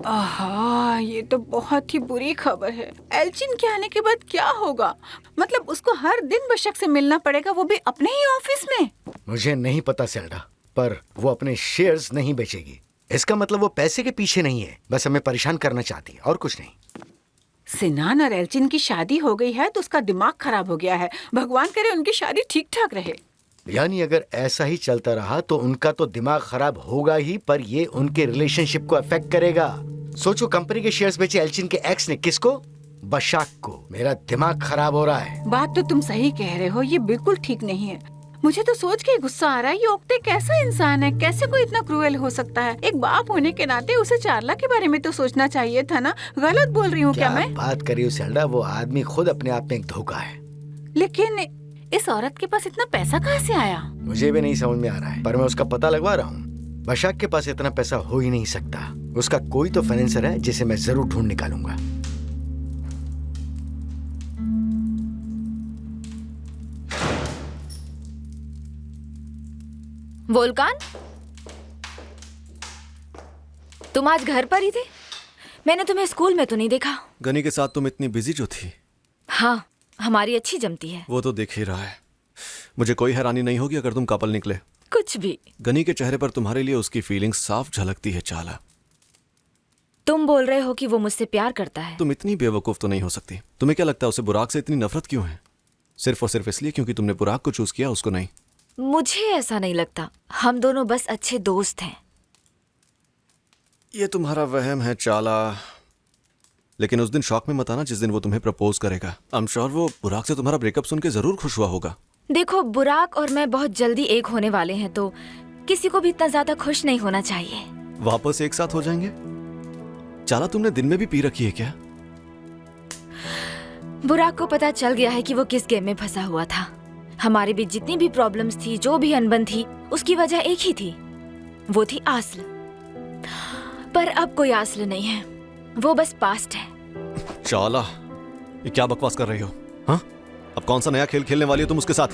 आहा, ये तो बहुत ही बुरी खबर है। एल्चिन के आने के बाद क्या होगा? मतलब उसको हर दिन बशक से मिलना पड़ेगा, वो भी अपने ही ऑफिस में। मुझे नहीं पता सेल्डा, पर वो अपने शेयर्स नहीं बेचेगी। इसका मतलब वो पैसे के पीछे नहीं है, बस हमें परेशान करना चाहती है और कुछ नहीं। सिनान और एल्चिन की शादी हो गई है तो उसका दिमाग खराब हो गया है। भगवान करे उनकी शादी ठीक ठाक रहे। यानी अगर ऐसा ही चलता रहा तो उनका तो दिमाग खराब होगा ही, पर ये उनके रिलेशनशिप को अफेक्ट करेगा। सोचो कंपनी के शेयर्स बेचे एल्चिन के एक्स ने किसको? बशाक को। मेरा दिमाग खराब हो रहा है। बात तो तुम सही कह रहे हो, ये बिल्कुल ठीक नहीं है। मुझे तो सोच के गुस्सा आ रहा है, ये ओक्टे कैसा इंसान है, कैसे कोई इतना क्रूएल हो सकता है। एक बाप होने के नाते उसे चार्ला के बारे में तो सोचना चाहिए था ना। गलत बोल रही हूँ क्या मैं? बात कर रही हो सेल्डा? वो आदमी खुद अपने आप में एक धोखा है। लेकिन इस औरत के पास इतना पैसा कहाँ से आया? मुझे भी नहीं समझ में आ रहा है, पर मैं उसका पता लगवा रहा हूँ। बशाक के पास इतना पैसा हो ही नहीं सकता। उसका कोई तो फाइनेंसर है जिसे मैं जरूर ढूंढ निकालूंगा। वोल्कान, तुम आज घर पर ही थे? मैंने तुम्हें स्कूल में तो नहीं देखा। गनी के साथ तुम इतनी बिजी जो थी। हाँ, हमारी अच्छी जमती है। वो तो देख ही रहा है। मुझे कोई हैरानी नहीं होगी अगर तुम कपल निकले। कुछ भी। गनी के चेहरे पर तुम्हारे लिए उसकी फीलिंग्स साफ झलकती है चाला। तुम बोल रहे हो कि वो मुझसे प्यार करता है? तुम इतनी बेवकूफ तो नहीं हो सकती। तुम्हें क्या लगता है उसे बुराक से इतनी नफरत क्यों है? सिर्फ और सिर्फ इसलिए क्योंकि तुमने बुराक को चूज किया, उसको नहीं। मुझे ऐसा नहीं लगता। हम दोनों बस अच्छे दोस्त हैं। ये तुम्हारा वहम है चाला। लेकिन उस दिन शौक में मत आना जिस दिन वो तुम्हें प्रपोज करेगा। आई एम श्योर वो बुराक से तुम्हारा ब्रेकअप सुन के जरूर खुश हुआ होगा। देखो, बुराक और मैं बहुत जल्दी एक होने वाले हैं, तो किसी को भी इतना ज्यादा खुश नहीं होना चाहिए। वापस एक साथ हो जाएंगे? चाला, तुमने दिन में भी पी रखी है क्या? बुराक को पता चल गया है कि वो किस गेम में फंसा हुआ था। हमारे बीच जितनी भी प्रॉब्लम्स थी, जो भी अनबन थी, उसकी वजह एक ही थी, वो थी आस्ल। पर अब कोई आस्ल नहीं है, वो बस पास्ट है। चाला, ये क्या बकवास कर रही हो? हाँ? अब कौन सा नया खेल खेलने वाली हो तुम उसके साथ?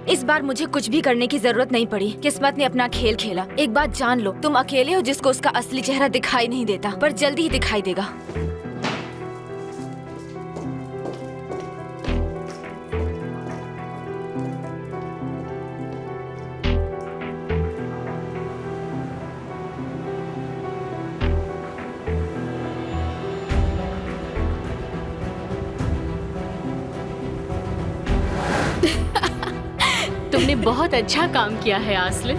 इस बार मुझे कुछ भी करने की जरूरत नहीं पड़ी। किस्मत ने अपना खेल खेला। एक बात जान लो, तुम अकेले हो जिसको उसका असली चेहरा दिखाई नहीं देता, पर जल्दी ही दिखाई देगा। तुमने बहुत अच्छा काम किया है आस्ल।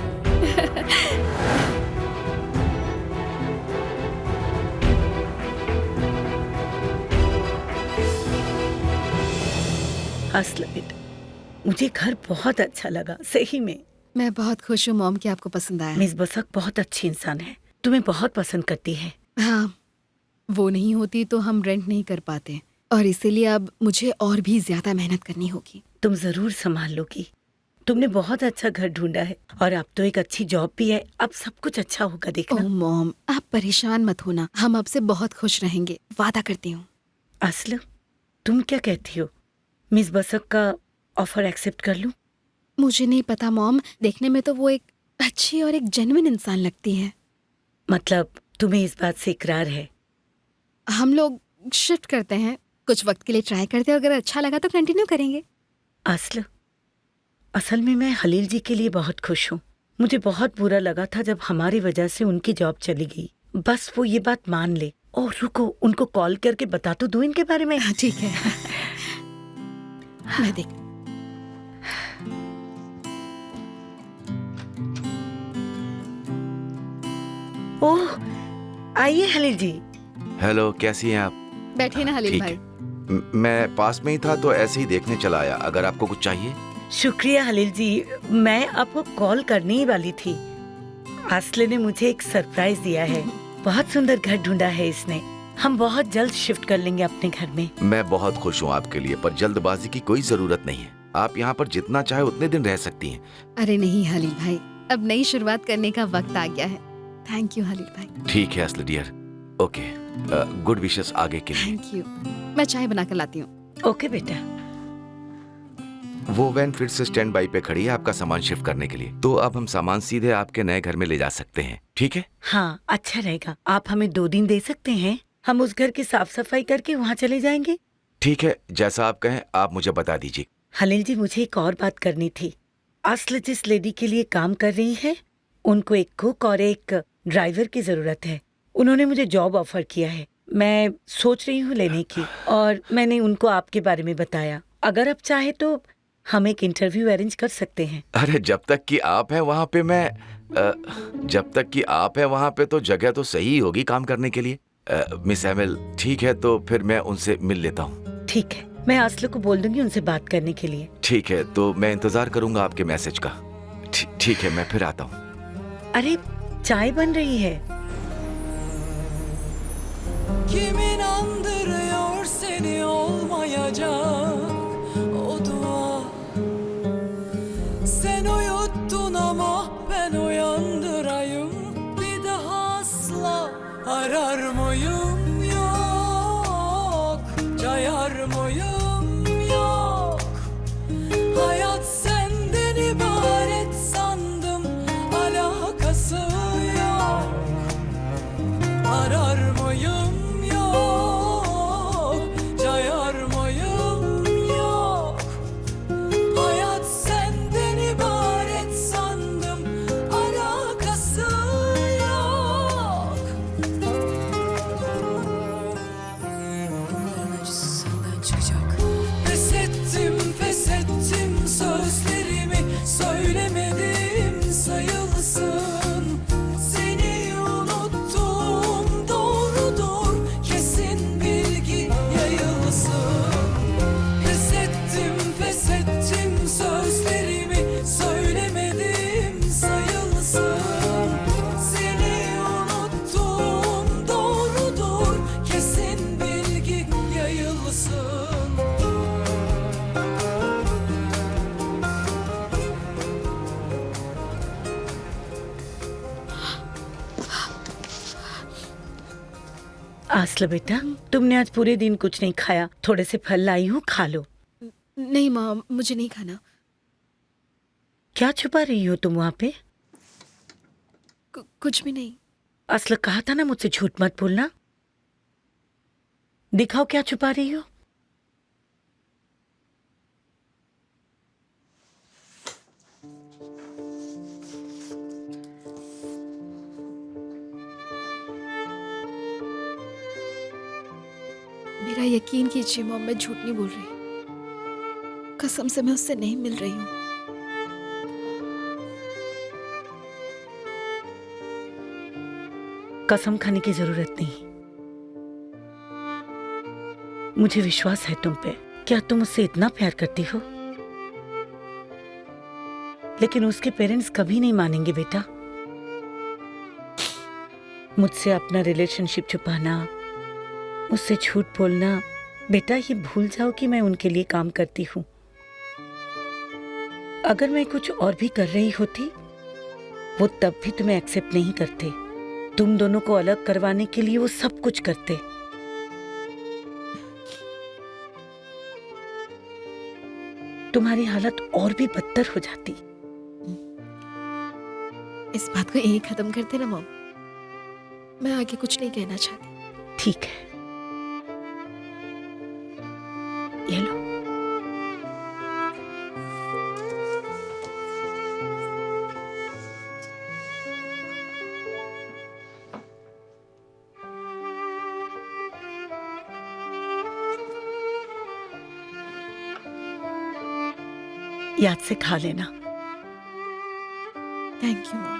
आस्ल बेटा, मुझे घर बहुत अच्छा लगा, सही में। मैं बहुत खुश हूँ मॉम कि आपको पसंद आया। मिस बसक बहुत अच्छी इंसान है, तुम्हें बहुत पसंद करती है। हाँ, वो नहीं होती तो हम रेंट नहीं कर पाते, और इसीलिए अब मुझे और भी ज्यादा मेहनत करनी होगी। तुम जरूर संभाल लोगी। तुमने बहुत अच्छा घर ढूंढा है, और अब तो एक अच्छी जॉब भी है। अब सब कुछ अच्छा होगा, देखना। ओह मॉम, आप परेशान मत होना, हम अब से बहुत खुश रहेंगे, वादा करती हूँ। आस्ल, तुम क्या कहती हो? मिस बसक का ऑफर एक्सेप्ट कर लूं? मुझे नहीं पता मॉम, देखने में तो वो एक अच्छी और एक जेन्युइन इंसान लगती है। मतलब तुम्हें इस बात से इकरार है? हम लोग शिफ्ट करते हैं, कुछ वक्त के लिए ट्राई करते हैं, अगर अच्छा लगा तो कंटिन्यू करेंगे। आस्ल, असल में मैं खलील जी के लिए बहुत खुश हूँ। मुझे बहुत बुरा लगा था जब हमारी वजह से उनकी जॉब चली गई। बस वो ये बात मान ले। और रुको, उनको कॉल करके बता तो दूं इनके बारे में। ठीक है। मैं देख। ओह, आइए खलील जी। हेलो, कैसी हैं आप? बैठिए ना हलील ठीक भाई। है। मैं पास में ही था तो ऐसे ही देखने चला आया। अगर आपको कुछ चाहिए? शुक्रिया खलील जी, मैं आपको कॉल करने ही वाली थी। आस्ले ने मुझे एक सरप्राइज दिया है। बहुत सुंदर घर ढूंढा है इसने। हम बहुत जल्द शिफ्ट कर लेंगे अपने घर में। मैं बहुत खुश हूँ आपके लिए, पर जल्दबाजी की कोई जरूरत नहीं है। आप यहाँ पर जितना चाहे उतने दिन रह सकती हैं। अरे नहीं हलील भाई, अब नई शुरुआत करने का वक्त आ गया है। थैंक यू हलील भाई। ठीक है असली डियर। ओके, गुड विशेस आगे के लिए। Thank you. मैं चाय बना कर लाती हूँ। ओके बेटा। वो वैन फिर से स्टैंड बाई पे खड़ी है आपका सामान शिफ्ट करने के लिए। तो अब हम सामान सीधे आपके नए घर में ले जा सकते हैं, ठीक है? हाँ, अच्छा रहेगा। आप हमें 2 दिन दे सकते हैं, हम उस घर की साफ सफाई करके वहाँ चले जाएंगे। ठीक है, जैसा आप कहें। आप मुझे बता दीजिए। खलील जी, मुझे एक और बात करनी थी। आस्ल जिस लेडी के लिए काम कर रही है, उनको एक कुक और एक ड्राइवर की जरूरत है। उन्होंने मुझे जॉब ऑफर किया है, मैं सोच रही हूँ लेने की, और मैंने उनको आपके बारे में बताया। अगर आप चाहे तो हम एक इंटरव्यू अरेंज कर सकते हैं। अरे जब तक कि आप हैं वहां पे मैं जब तक कि आप हैं वहां पे तो जगह तो सही होगी काम करने के लिए। मिस एमिल, ठीक है तो फिर मैं उनसे मिल लेता हूँ। ठीक है, मैं आसलो को बोल दूंगी उनसे बात करने के लिए। ठीक है, तो मैं इंतजार करूंगा आपके मैसेज का। ठीक है, मैं फिर आता हूँ। अरे चाय बन रही है। Kim inandırıyor seni olmayacak o dua. Sen uyuttun ama ben uyandırayım. Bir daha asla arar mıyım yok. Cayar mıyım yok. Hayat senden ibaret sandım, alakası yok. Arar mıyım yok, cayar mıyım yok. Hayat senden ibaret sandım, alakası yok. Acısı senden çıkacak. Pes ettim sözlerimi söylemedim sayılsın. Seni unuttum doğrudur, kesin bilgi yayılsın. Pes ettim sözlerimi söylemedim sayılsın. Seni unuttum doğrudur, kesin bilgi yayılsın. आसलो बेटा, तुमने आज पूरे दिन कुछ नहीं खाया। थोड़े से फल लाई हूँ, खा लो। नहीं मॉम, मुझे नहीं खाना। क्या छुपा रही हो तुम वहाँ पे? कुछ भी नहीं। आसलो, कहा था ना मुझसे झूठ मत बोलना। दिखाओ क्या छुपा रही हो। मेरा यकीन कीजिए मॉम, मैं झूठ नहीं बोल रही। कसम से मैं उससे नहीं मिल रही हूँ। कसम खाने की जरूरत नहीं। मुझे विश्वास है तुम पे। क्या तुम मुझसे इतना प्यार करती हो? लेकिन उसके पेरेंट्स कभी नहीं मानेंगे बेटा। मुझसे अपना रिलेशनशिप छुपाना, मुझसे झूठ बोलना, बेटा ये भूल जाओ कि मैं उनके लिए काम करती हूँ। अगर मैं कुछ और भी कर रही होती, वो तब भी तुम्हें एक्सेप्ट नहीं करते। तुम दोनों को अलग करवाने के लिए वो सब कुछ करते। तुम्हारी हालत और भी बदतर हो जाती। इस बात को यही खत्म करते ना मॉम। मैं आगे कुछ नहीं कहना चाहती। ठीक है, ये लो। याद से खा लेना। Thank you mom.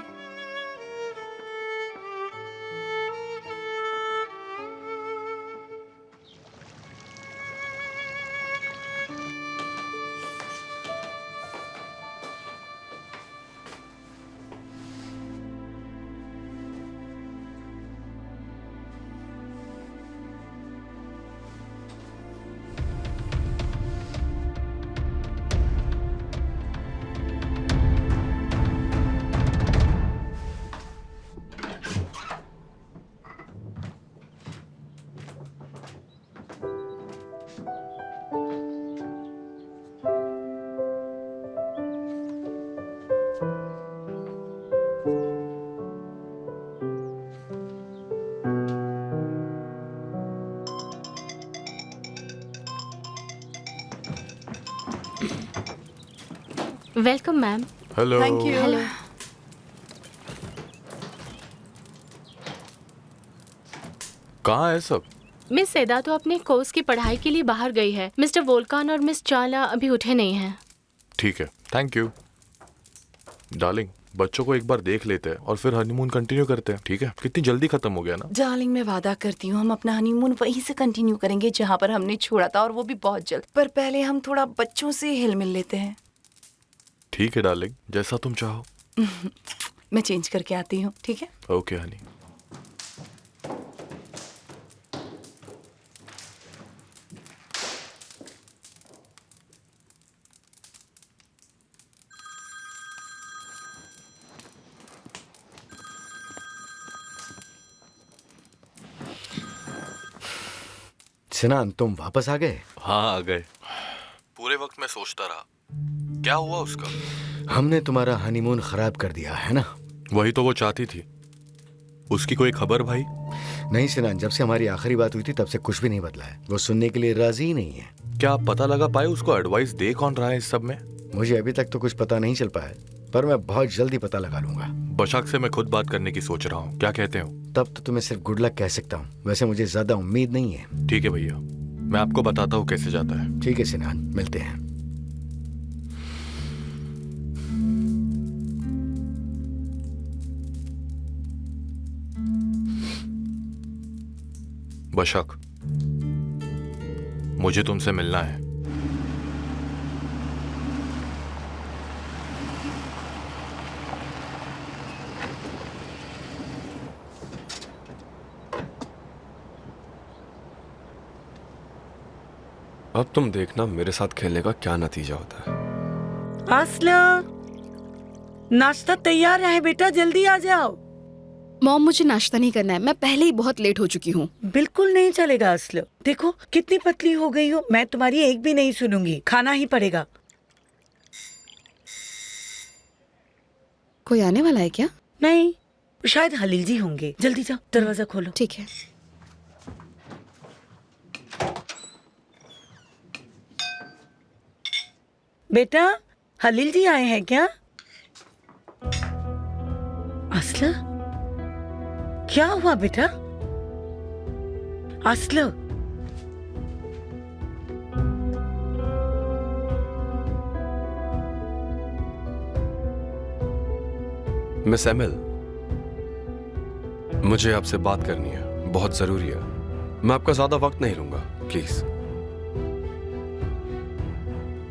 Welcome ma'am. Hello. Thank you. Hello. कहाँ है सब? मिस सेदा तो अपने कोर्स की पढ़ाई के लिए बाहर गई है। मिस्टर वोल्कान और मिस चाला अभी उठे नहीं हैं। ठीक है, थैंक यू डार्लिंग। बच्चों को एक बार देख लेते हैं और फिर हनीमून कंटिन्यू करते हैं, ठीक है? कितनी जल्दी खत्म हो गया ना। डार्लिंग, मैं वादा करती हूँ हम अपना हनीमून वहीं से कंटिन्यू करेंगे जहाँ पर हमने छोड़ा था, और वो भी बहुत जल्द। पर पहले हम थोड़ा बच्चों से हिल मिल लेते हैं। ठीक है डार्लिंग, जैसा तुम चाहो। मैं चेंज करके आती हूँ, ठीक है? ओके हनी। सिनान, तुम वापस आ गए? हाँ आ गए। पूरे वक्त मैं सोचता रहा क्या हुआ उसका। हमने तुम्हारा हनीमून खराब कर दिया है ना? वही तो वो चाहती थी। उसकी कोई खबर भाई? नहीं सिनान, जब से हमारी आखिरी बात हुई थी तब से कुछ भी नहीं बदला है। वो सुनने के लिए राजी ही नहीं है। क्या आप पता लगा पाए उसको एडवाइस दे कौन रहा है इस सब में? मुझे अभी तक तो कुछ पता नहीं चल पाया, पर मैं बहुत जल्दी पता लगा लूंगा। बशाक से मैं खुद बात करने की सोच रहा हूँ, क्या कहते हो? तब तो तुम्हें सिर्फ गुड लक कह सकता हूँ, वैसे मुझे ज्यादा उम्मीद नहीं है। ठीक है भैया, मैं आपको बताता हूँ कैसे जाता है। ठीक है सिनान, मिलते हैं। बशाक, मुझे तुमसे मिलना है। अब तुम देखना मेरे साथ खेलने का क्या नतीजा होता है। आसला, नाश्ता तैयार है बेटा, जल्दी आ जाओ। मॉम, मुझे नाश्ता नहीं करना है, मैं पहले ही बहुत लेट हो चुकी हूँ। बिल्कुल नहीं चलेगा असलो, देखो कितनी पतली हो गई हो। मैं तुम्हारी एक भी नहीं सुनूंगी, खाना ही पड़ेगा। कोई आने वाला है क्या? नहीं, शायद हलील जी होंगे। जल्दी जाओ, दरवाजा खोलो। ठीक है। बेटा, हलील जी आए हैं क्या? असला, क्या हुआ बेटा? असला, मिस एमिल, मुझे आपसे बात करनी है, बहुत जरूरी है। मैं आपका ज्यादा वक्त नहीं लूंगा, प्लीज।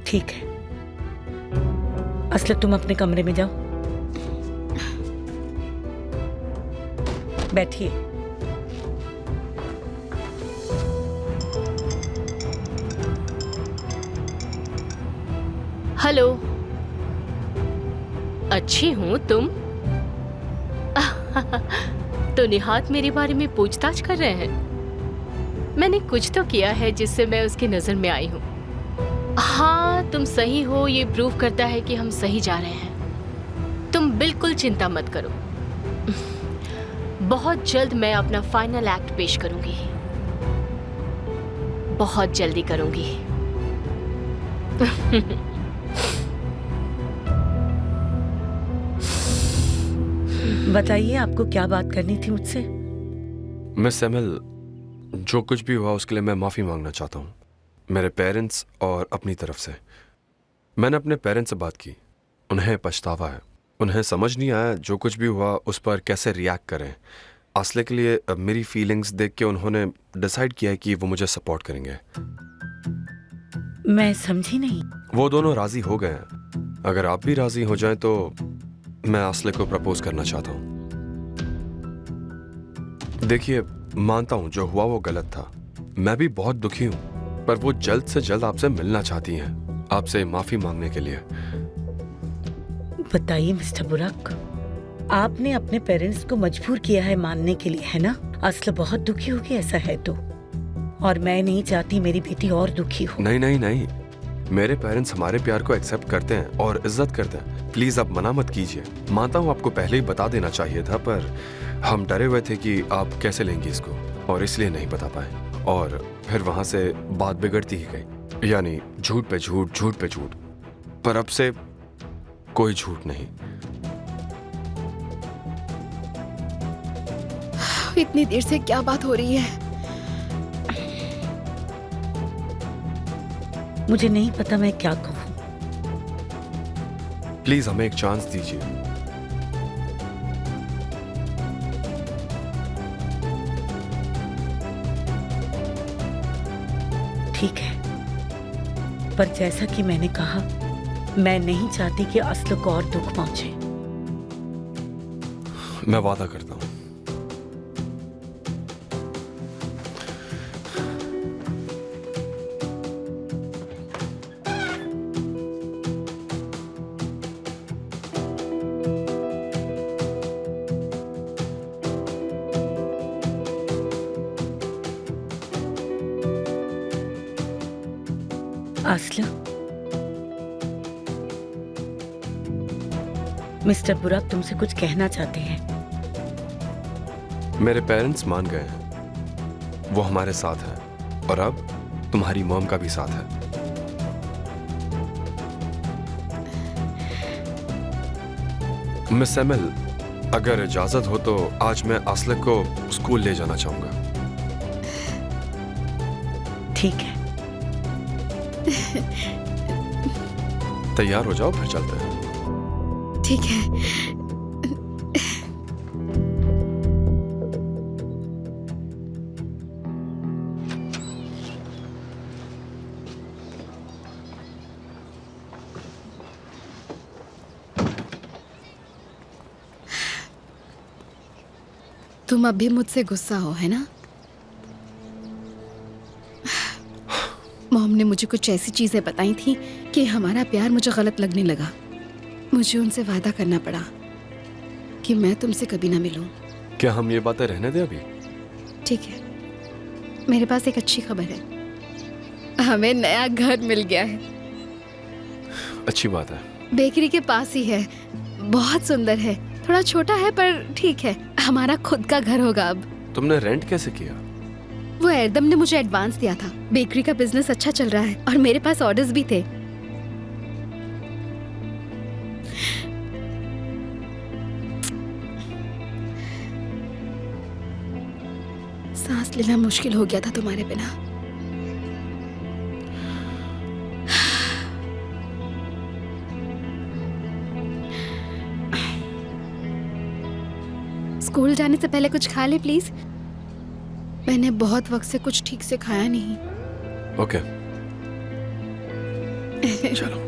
ठीक है असला, तुम अपने कमरे में जाओ, बैठिए। हेलो, अच्छी हूँ, तुम? तो निहात मेरे बारे में पूछताछ कर रहे हैं। मैंने कुछ तो किया है जिससे मैं उसकी नजर में आई हूँ। हाँ, तुम सही हो, ये प्रूव करता है कि हम सही जा रहे हैं। तुम बिल्कुल चिंता मत करो, बहुत जल्द मैं अपना फाइनल एक्ट पेश करूंगी, बहुत जल्दी करूंगी। बताइए, आपको क्या बात करनी थी मुझसे? मिस एमिल, जो कुछ भी हुआ उसके लिए मैं माफी मांगना चाहता हूँ, मेरे पेरेंट्स और अपनी तरफ से। मैंने अपने पेरेंट्स से बात की, उन्हें पछतावा है, उन्हें समझ नहीं आया जो कुछ भी हुआ उस पर कैसे रिएक्ट करें। आसले के लिए मेरी फीलिंग्स देख के उन्होंने डिसाइड किया कि वो मुझे सपोर्ट करेंगे। मैं समझी नहीं। वो दोनों राजी हो गए हैं। अगर आप भी राजी हो जाएं तो मैं आसले को प्रपोज करना चाहता हूँ। देखिए, मानता हूँ जो हुआ वो गलत था, मैं भी बहुत दुखी हूँ, पर वो जल्द से जल्द आपसे मिलना चाहती हैं, आपसे माफी मांगने के लिए। बताइए मिस्टर बुराक, आपने अपने पेरेंट्स को मजबूर किया है मानने के लिए, है ना? असला बहुत दुखी होगी ऐसा है तो, और मैं नहीं चाहती मेरी बेटी और दुखी हो। नहीं नहीं नहीं, मेरे पेरेंट्स हमारे प्यार को एक्सेप्ट करते हैं और इज्जत करते हैं। प्लीज आप मना मत कीजिए। मानता हूँ आपको पहले ही बता देना चाहिए था, पर हम डरे हुए थे कि आप कैसे लेंगी इसको, और इसलिए नहीं बता पाए। और फिर वहां से बात बिगड़ती ही गई, यानी झूठ पे झूठ, झूठ पे झूठ। पर अब से कोई झूठ नहीं। इतनी देर से क्या बात हो रही है? मुझे नहीं पता मैं क्या कहूँ। प्लीज हमें एक चांस दीजिए। ठीक है, पर जैसा कि मैंने कहा, मैं नहीं चाहती कि असल को और दुख पहुंचे। मैं वादा करता हूं। असला, मिस्टर बुराक तुमसे कुछ कहना चाहते हैं। मेरे पेरेंट्स मान गए हैं, वो हमारे साथ हैं और अब तुम्हारी मॉम का भी साथ है। मिस एमिल, अगर इजाजत हो तो आज मैं आसलक को स्कूल ले जाना चाहूंगा। ठीक है। तैयार हो जाओ, फिर चलते हैं। ठीक है। तुम अब भी मुझसे गुस्सा हो, है ना? मॉम ने मुझे कुछ ऐसी चीजें बताई थी कि हमारा प्यार मुझे गलत लगने लगा। मुझे उनसे वादा करना पड़ा कि मैं तुमसे कभी ना मिलूं। क्या हम ये बातें रहने दें अभी? ठीक है, मेरे पास एक अच्छी खबर है, हमें नया घर मिल गया है। अच्छी बात है। बेकरी के पास ही है, बहुत सुंदर है। थोड़ा छोटा है पर ठीक है, हमारा खुद का घर होगा अब। तुमने रेंट कैसे किया? वो एरदम ने मुझे एडवांस दिया था। बेकरी का बिजनेस अच्छा चल रहा है और मेरे पास ऑर्डर्स भी थे। सांस लेना मुश्किल हो गया था तुम्हारे बिना। स्कूल जाने से पहले कुछ खा ले प्लीज। मैंने बहुत वक्त से कुछ ठीक से खाया नहीं। ओके। चलो।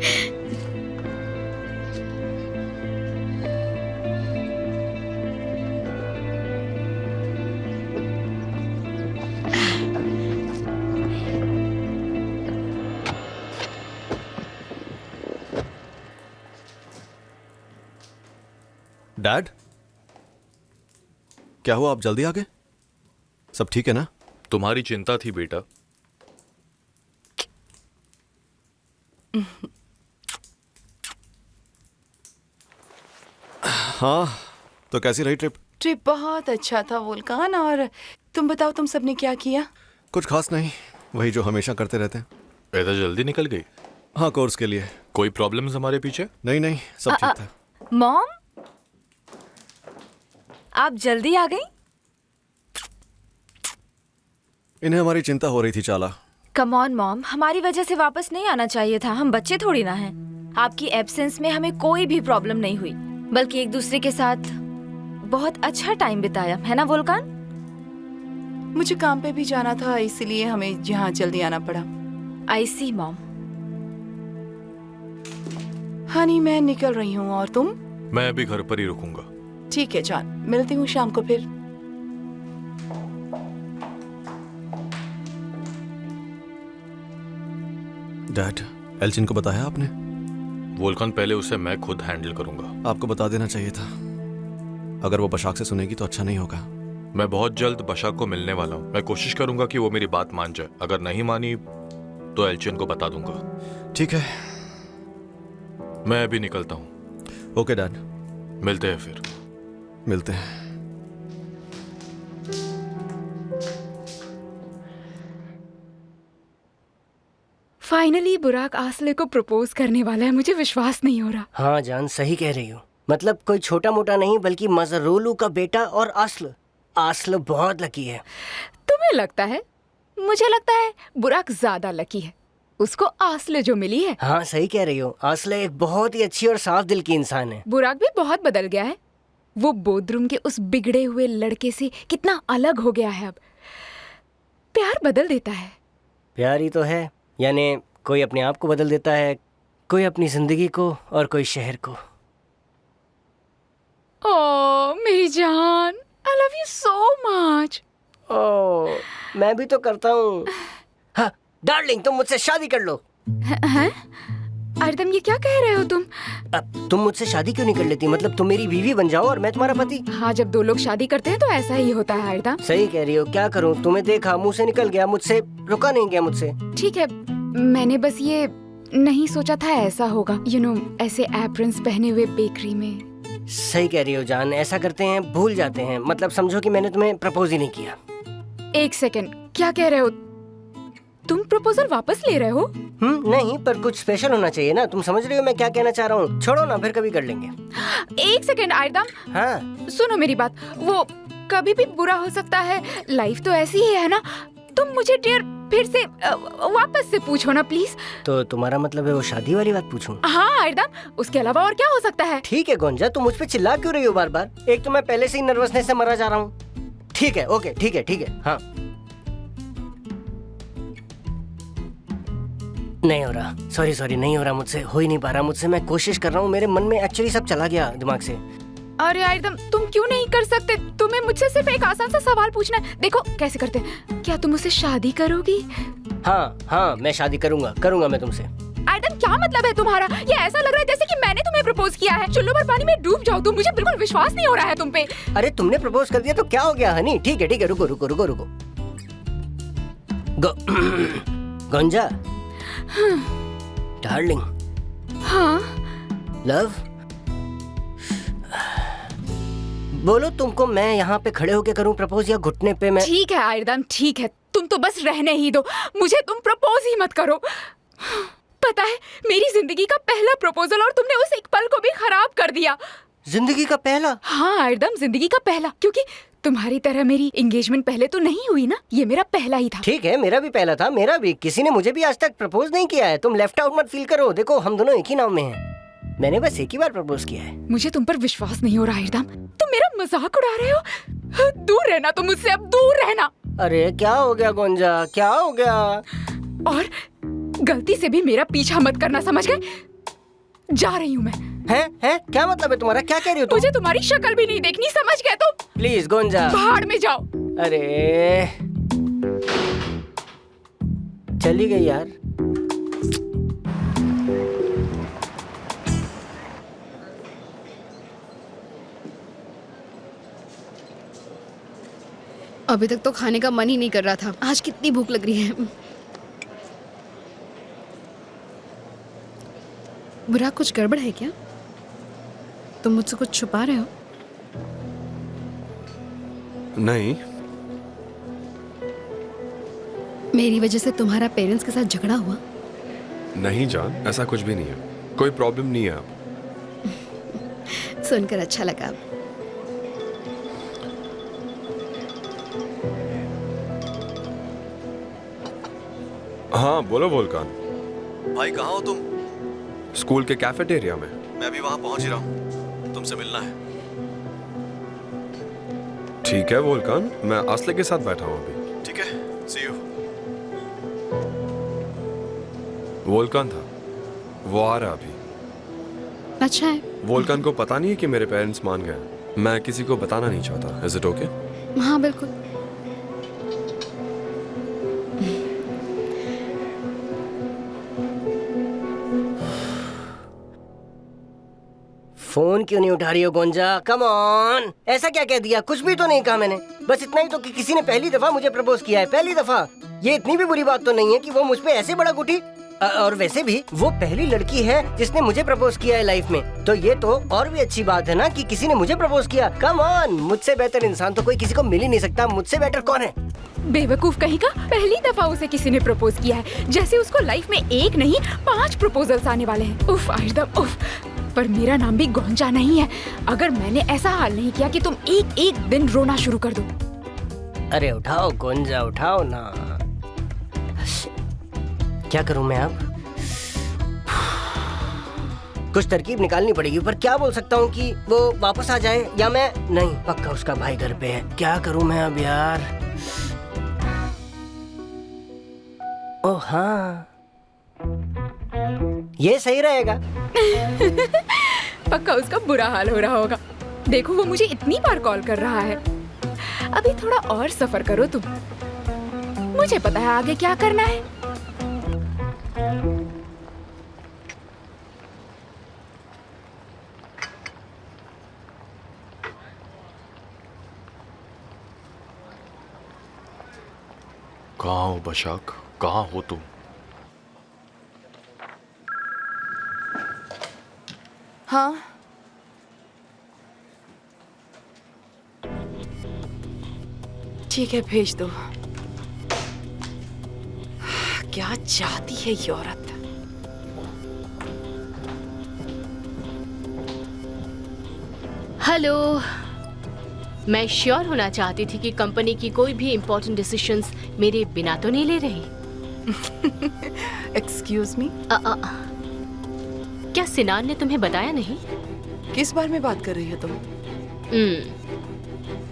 डैड, क्या हुआ? आप जल्दी आ गए? सब ठीक है ना? तुम्हारी चिंता थी बेटा। हाँ, तो कैसी रही ट्रिप? ट्रिप बहुत अच्छा था वोल्कान। और तुम बताओ, तुम सबने क्या किया? कुछ खास नहीं, वही जो हमेशा करते रहते हैं। इतना जल्दी निकल गई? हाँ, कोर्स के लिए। कोई प्रॉब्लम्स हमारे पीछे? नहीं नहीं, सब ठीक था। मॉम, आप जल्दी आ गई? इन्हें हमारी चिंता हो रही थी चाला। कम ऑन मॉम, हमारी वजह से वापस नहीं आना चाहिए था। हम बच्चे थोड़ी ना हैं। आपकी एब्सेंस में हमें कोई भी प्रॉब्लम नहीं हुई, बल्कि एक दूसरे के साथ बहुत अच्छा टाइम बिताया, है ना वोल्कान? मुझे काम पे भी जाना था, इसलिए हमें यहाँ जल्दी आना पड़ा। आई सी मॉम। हनी, मैं निकल रही हूँ। और तुम? मैं अभी घर पर ही रुकूंगा। ठीक है जान, मिलती हूँ शाम को फिर। डैड, एल्चिन को बताया आपने? वोल्कान, पहले उसे मैं खुद हैंडल करूंगा। आपको बता देना चाहिए था। अगर वो बशाक से सुनेगी तो अच्छा नहीं होगा। मैं बहुत जल्द बशाक को मिलने वाला हूँ। मैं कोशिश करूंगा कि वो मेरी बात मान जाए। अगर नहीं मानी तो एल्चिन को बता दूंगा। ठीक है, मैं अभी निकलता हूँ। ओके डैड, मिलते हैं फिर। मिलते हैं। फाइनली बुराक आसले को प्रपोज करने वाला है। मुझे विश्वास नहीं हो रहा। हाँ जान, सही कह रही हो। मतलब कोई छोटा मोटा नहीं, बल्कि मजरोलू का बेटा और असल। असल बहुत लकी है। तुम्हें लगता है? मुझे लगता है बुराक ज्यादा लकी है। उसको आसले जो मिली है। हाँ सही कह रही हो, आसले एक बहुत ही अच्छी और साफ दिल की इंसान है। बुराक भी बहुत बदल गया है। वो बोधरूम के उस बिगड़े हुए लड़के से कितना अलग हो गया है अब। प्यार बदल देता है। प्यार ही तो है, यानी कोई अपने आप को बदल देता है, कोई अपनी जिंदगी को और कोई शहर को। ओह मेरी जान, I love you so much. Oh मैं भी तो करता हूँ। हाँ डार्लिंग, तुम मुझसे शादी कर लो। हैं? आर्दम ये क्या कह रहे हो तुम? अब तुम मुझसे शादी क्यों नहीं कर लेती? मतलब तुम मेरी बीवी बन जाओ और मैं तुम्हारा पति। हाँ, जब दो लोग शादी करते हैं तो ऐसा ही होता है आर्दम। सही कह रही हो, क्या करूँ, तुम्हें देखा मुंह से निकल गया, मुझसे रुका नहीं गया मुझसे। ठीक है, मैंने बस ये नहीं सोचा था ऐसा होगा, ऐसे एप्रन्स पहने हुए बेकरी में। सही कह रही हो जान, ऐसा करते हैं, भूल जाते हैं। मतलब समझो कि मैंने तुम्हें प्रपोज ही नहीं किया। एक सेकंड, क्या कह रहे हो तुम? प्रपोजल वापस ले रहे हो? नहीं, पर कुछ स्पेशल होना चाहिए ना। तुम समझ रही हो मैं क्या कहना चाह रहा हूँ? छोड़ो ना, फिर कभी कर लेंगे। एक सेकंड आर्दम। हाँ सुनो मेरी बात, वो कभी भी बुरा हो सकता है, लाइफ तो ऐसी ही है ना। तुम मुझे डियर फिर से वापस से पूछो ना प्लीज। तो तुम्हारा मतलब है वो शादी वाली बात पूछूं? हाँ आर्दम, उसके अलावा और क्या हो सकता है? ठीक है गोंजा, तुम मुझ पे चिल्ला क्यों रही हो बार बार? एक तो मैं पहले से ही नर्वसनेस से मरा जा रहा हूँ। ठीक है, ओके, ठीक है। हाँ नहीं हो रहा, सॉरी नहीं हो रहा मुझसे, हो ही नहीं पा रहा मुझसे। मैं कोशिश कर रहा हूँ, मेरे मन में एक्चुअली सब चला गया दिमाग से। अरे आर्दम, तुम क्यों नहीं कर सकते? तुम्हें मुझसे सिर्फ एक आसान सा सवाल पूछना है। देखो कैसे करते हैं। क्या तुम मुझसे शादी करोगी? हाँ मैं शादी करूंगा मैं तुमसे। आर्दम क्या मतलब है तुम्हारा? ये ऐसा लग रहा है जैसे कि मैंने तुम्हें प्रपोज किया है। चुल्लू भर पानी में डूब जाओ तुम, मुझे बिल्कुल विश्वास नहीं हो रहा है तुम पे। अरे तुमने प्रपोज कर दिया तो क्या हो गया हनी? ठीक है, रुको। गोंजा डार्लिंग। हाँ लव, बोलो तुमको मैं यहाँ पे खड़े होके करूँ प्रपोज या घुटने पे? मैं ठीक है आर्दम, ठीक है, तुम तो बस रहने ही दो, मुझे तुम प्रपोज ही मत करो। पता है, मेरी जिंदगी का पहला प्रपोजल और तुमने उस एक पल को भी खराब कर दिया। जिंदगी का पहला? हाँ आर्दम, जिंदगी का पहला, क्योंकि तुम्हारी तरह मेरी एंगेजमेंट पहले तो नहीं हुई ना, ये मेरा पहला ही था। ठीक है, मेरा भी पहला था, मेरा भी। किसी ने मुझे भी आज तक प्रपोज नहीं किया है। तुम लेफ्ट आउट मत फील करो। देखो हम दोनों एक ही नाव में हैं। मैंने बस एक ही बार प्रपोज किया है। मुझे तुम पर विश्वास नहीं हो रहा आर्दम, तुम मेरा मजाक उड़ा रहे हो। दूर रहना तुम मुझसे, अब दूर रहना। अरे क्या हो गया गोंजा, क्या हो गया? और गलती से भी मेरा पीछा मत करना, समझ गए? जा रही हूँ मैं। है? क्या मतलब है तुम्हारा? क्या कह रही हो तुम? मुझे तुम्हारी शक्ल भी नहीं देखनी, समझ गए तुम? प्लीज गोंजा, बाहर में जाओ। अरे चली गई यार। अभी तक तो खाने का मन ही नहीं कर रहा था। आज कितनी भूख लग रही है। बुरा, कुछ गड़बड़ है क्या? तुम मुझसे कुछ छुपा रहे हो? नहीं। मेरी वजह से तुम्हारा पेरेंट्स के साथ झगड़ा हुआ? नहीं जान, ऐसा कुछ भी नहीं है, कोई प्रॉब्लम नहीं है। अब सुनकर अच्छा लगा। हाँ बोलो वोल्कान। भाई कहाँ हो तुम? स्कूल के कैफेटेरिया में। मैं भी वहां पहुंच ही रहा हूँ, तुमसे मिलना है। ठीक है वोल्कान, मैं आसले के साथ बैठा हूँ अभी। ठीक है, सी यू। वोल्कान था, वो आ रहा अभी। अच्छा है। वोल्कान को पता नहीं है कि मेरे पेरेंट्स मान गए। मैं किसी को बताना नहीं चाहता। Is it okay? हाँ बिल्कुल। फोन क्यों नहीं उठा रही हो गोंजा? कम ऑन, ऐसा क्या कह दिया? कुछ भी तो नहीं कहा मैंने। बस इतना ही तो कि किसी ने पहली दफा मुझे प्रपोज किया है, पहली दफा। ये इतनी भी बुरी बात तो नहीं है कि वो मुझ पे ऐसे बड़ा गुटी। और वैसे भी वो पहली लड़की है जिसने मुझे प्रपोज किया है लाइफ में, तो ये तो और भी अच्छी बात है ना कि किसी ने मुझे प्रपोज किया। कम ऑन, मुझसे बेहतर इंसान तो कोई किसी को मिल ही नहीं सकता। मुझसे बेटर कौन है? बेवकूफ कहीं का, पहली दफा उसे किसी ने प्रपोज किया है, जैसे उसको लाइफ में एक नहीं 5 प्रपोजल्स आने वाले हैं। उफ आर्दम उफ। पर मेरा नाम भी गोंजा नहीं है। अगर मैंने ऐसा हाल नहीं किया कि तुम एक दिन रोना शुरू कर दो। अरे उठाओ गोंजा, उठाओ ना। क्या करूं मैं अब? कुछ तरकीब निकालनी पड़ेगी, पर क्या बोल सकता हूँ कि वो वापस आ जाए या मैं नहीं। पक्का उसका भाई घर पे है। क्या करूं मैं अब यार? ओह हाँ, ये सही रहेगा। पक्का उसका बुरा हाल हो रहा होगा। देखो वो मुझे इतनी बार कॉल कर रहा है। अभी थोड़ा और सफर करो तुम, मुझे पता है आगे क्या करना है। कहाँ हो बशाक, कहाँ हो तुम? हाँ, ठीक है, भेज दो। क्या चाहती है ये औरत? हेलो, मैं श्योर होना चाहती थी कि कंपनी की कोई भी इम्पोर्टेंट डिसीजंस मेरे बिना तो नहीं ले रही। एक्सक्यूज मी, क्या सिनान ने तुम्हें बताया नहीं? किस बारे में बात कर रही हो तुम?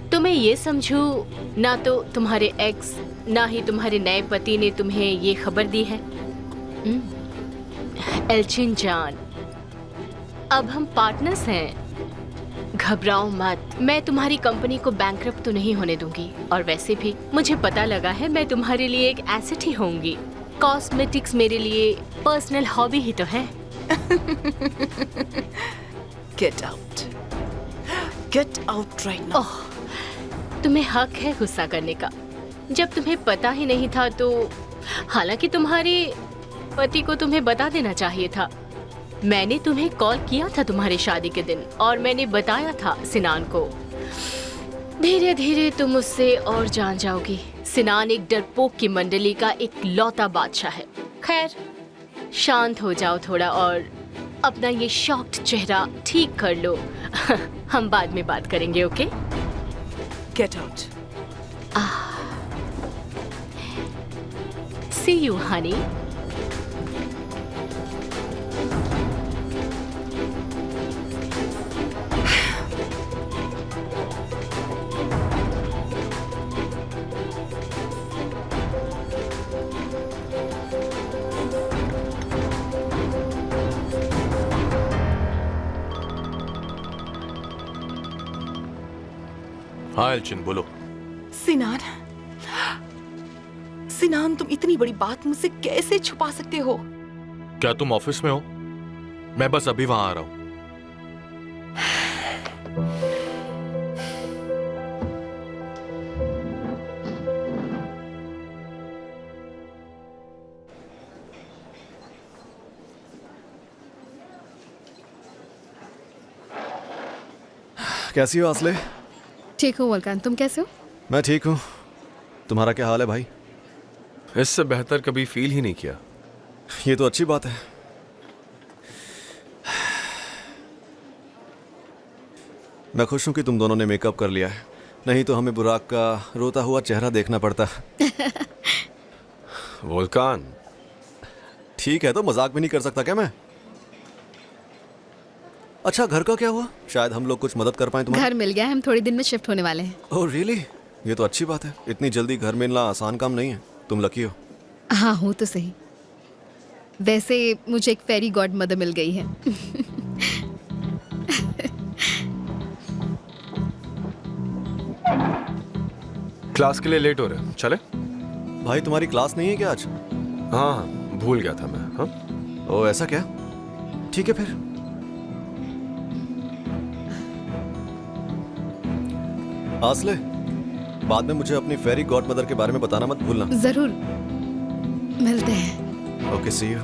तो मैं ये समझूं, ना तो तुम्हारे एक्स ना ही तुम्हारे नए पति ने तुम्हें ये खबर दी है। एल्चिन जान, अब हम पार्टनर्स हैं। घबराओ मत, मैं तुम्हारी कंपनी को बैंकरप्ट तो नहीं होने दूंगी। और वैसे भी मुझे पता लगा है मैं तुम्हारे लिए एक एसेट ही होंगी। कॉस्मेटिक्स मेरे लिए पर्सनल हॉबी ही तो है। Get out, get out right now. Oh, तुम्हें हक है गुस्सा करने का, जब तुम्हें पता ही नहीं था तो। हालांकि तुम्हारे पति को तुम्हें बता देना चाहिए था। मैंने तुम्हें कॉल किया था तुम्हारी शादी के दिन और मैंने बताया था सिनान को। धीरे धीरे तुम उससे और जान जाओगी। सिनान एक डरपोक की मंडली का एक लौता बादशाह है। खैर, शांत हो जाओ थोड़ा और अपना ये शॉक्ड चेहरा ठीक कर लो। हम बाद में बात करेंगे, okay? Get out. See you honey. हाँ एल्चिन, बोलो। सिनान, सिनान, तुम इतनी बड़ी बात मुझसे कैसे छुपा सकते हो? क्या तुम ऑफिस में हो? मैं बस अभी वहां आ रहा हूं। कैसी हो आसले? ठीक हो वोल्कान, तुम कैसे हो? मैं ठीक हूँ। तुम्हारा क्या हाल है भाई? इससे बेहतर कभी फील ही नहीं किया। ये तो अच्छी बात है। मैं खुश हूं कि तुम दोनों ने मेकअप कर लिया है, नहीं तो हमें बुराक का रोता हुआ चेहरा देखना पड़ता। वोल्कान, ठीक है, तो मजाक भी नहीं कर सकता क्या मैं? अच्छा, घर का क्या हुआ? शायद हम लोग कुछ मदद कर पाए तुम्हारी। घर मिल गया है, हम थोड़ी दिन में शिफ्ट होने वाले हैं। Oh really? ये तो अच्छी बात है। इतनी जल्दी घर मिलना आसान काम नहीं है। तुम लकी हो। हाँ, हूँ तो सही। वैसे मुझे एक फेरी गॉड मदर मिल गई है। क्लास के लिए लेट हो रहे हैं, चले? भाई तुम्हारी क्लास नहीं है क्या आज? हाँ, भूल गया था मैं। हाँ, ओह ऐसा क्या? ठीक है फिर। आसले, बाद में मुझे अपनी फेरी गॉड मदर के बारे में बताना मत भूलना। जरूर, मिलते हैं। Okay, see you.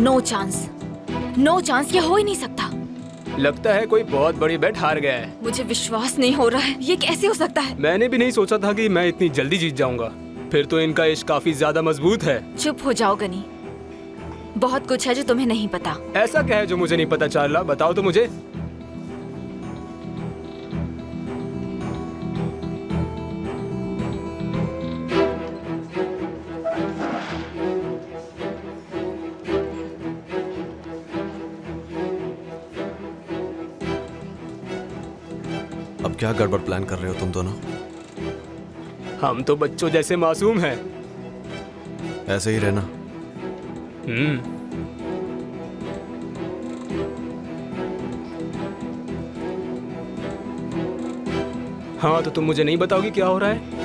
No chance, no chance, ये हो ही नहीं सकता। लगता है कोई बहुत बड़ी बेट हार गया है। मुझे विश्वास नहीं हो रहा है, ये कैसे हो सकता है? मैंने भी नहीं सोचा था कि मैं इतनी जल्दी जीत जाऊंगा। फिर तो इनका इश्क काफी ज्यादा मजबूत है। चुप हो जाओ गनी, बहुत कुछ है जो तुम्हें नहीं पता। ऐसा क्या है जो मुझे नहीं पता? चार्ला, बताओ तो मुझे। क्या गड़बड़ प्लान कर रहे हो तुम दोनों? हम तो बच्चों जैसे मासूम हैं। ऐसे ही रहना। हाँ, तो तुम मुझे नहीं बताओगी क्या हो रहा है?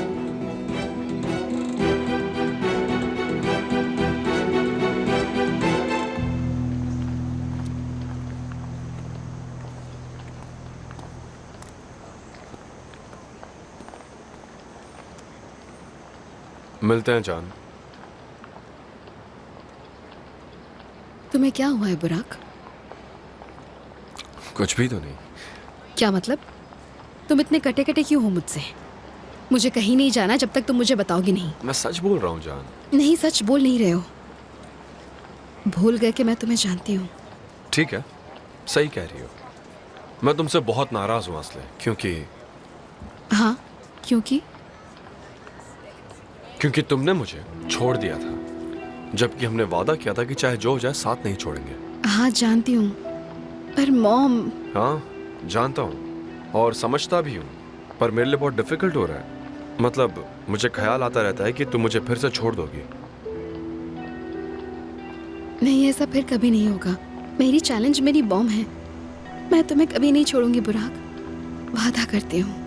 मिलते हैं जान। तुम्हें क्या हुआ है बुराक? कुछ भी तो नहीं। क्या मतलब? तुम इतने कटे कटे क्यों हो मुझसे? मुझे कहीं नहीं जाना जब तक तुम मुझे बताओगी नहीं। मैं सच बोल रहा हूँ जान। नहीं, सच बोल नहीं रहे हो। भूल गए कि मैं तुम्हें जानती हूँ। ठीक है, सही कह रही हो। मैं तुमसे बहुत नाराज हूँ असले, हाँ, क्योंकि तुमने मुझे छोड़ दिया था, जबकि हमने वादा किया था कि चाहे जो हो जाए साथ नहीं छोड़ेंगे। हाँ जानती हूँ, पर मॉम। हाँ जानता हूँ और समझता भी हूँ, पर मेरे लिए बहुत डिफिकल्ट हो रहा है। मतलब मुझे ख्याल आता रहता है कि तुम मुझे फिर से छोड़ दोगी। नहीं, ऐसा फिर कभी नहीं होगा। मेरी चैलेंज मेरी बॉम्ब है। मैं तुम्हें कभी नहीं छोड़ूंगी बुराक, वादा करती हूँ।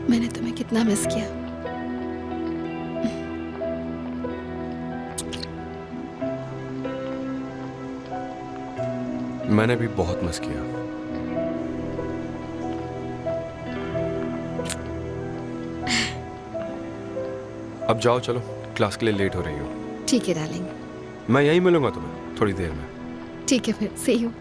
मैंने तुम्हें कितना मिस किया। मैंने भी बहुत मिस किया। अब जाओ, चलो, क्लास के लिए लेट हो रही हो। ठीक है डार्लिंग। मैं यहीं मिलूंगा तुम्हें थोड़ी देर में। ठीक है, फिर see you.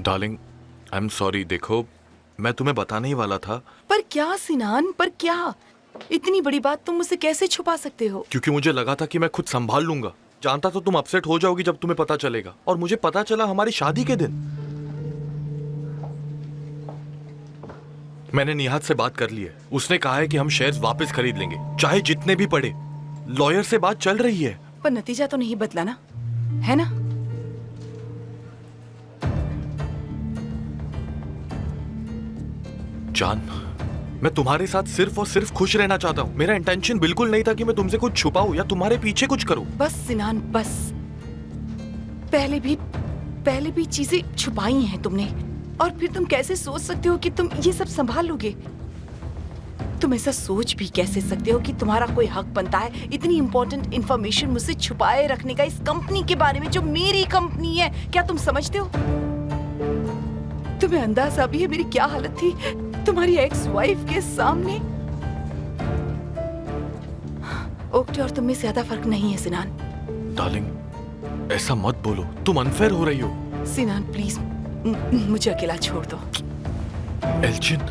Darling, I am sorry. देखो, मैं तुम्हें बताने ही वाला था। पर क्या सिनान, पर क्या? इतनी बड़ी बात तुम मुझसे कैसे छुपा सकते हो? क्योंकि मुझे लगा था कि मैं खुद संभाल लूंगा। जानता तो तुम अपसेट हो जाओगी जब तुम्हें पता चलेगा, और मुझे पता चला हमारी शादी के दिन। मैंने निहाद से बात कर ली है। उसने कहा है कि हम शेयर्स वापस खरीद लेंगे, चाहे जितने भी पड़े। लॉयर से बात चल रही है। पर नतीजा तो नहीं बदला ना, है ना? जान, मैं तुम्हारे साथ सिर्फ और सिर्फ खुश रहना चाहता हूँ। मेरा इंटेंशन बिल्कुल नहीं था कि मैं तुमसे कुछ छुपाऊं या तुम्हारे पीछे कुछ करूं। बस सिनान, बस। पहले भी चीजें छुपाई हैं तुमने, और फिर तुम कैसे सोच सकते हो कि तुम ये सब संभाल लोगे? तुम ऐसा सोच भी कैसे सकते हो कि तुम्हारा कोई हक बनता है इतनी इंपॉर्टेंट इंफॉर्मेशन मुझसे छुपाए रखने का, इस कंपनी के बारे में जो मेरी कंपनी है? क्या तुम समझते हो? तुम्हें अंदाजा भी है मेरी क्या हालत थी तुम्हारी एक्स वाइफ के सामने? ओक्टे और तुम में ज्यादा फर्क नहीं है सिनान। डार्लिंग, ऐसा मत बोलो, तुम अनफेयर हो रही हो। सिनान प्लीज, मुझे अकेला छोड़ दो। एल्चिन,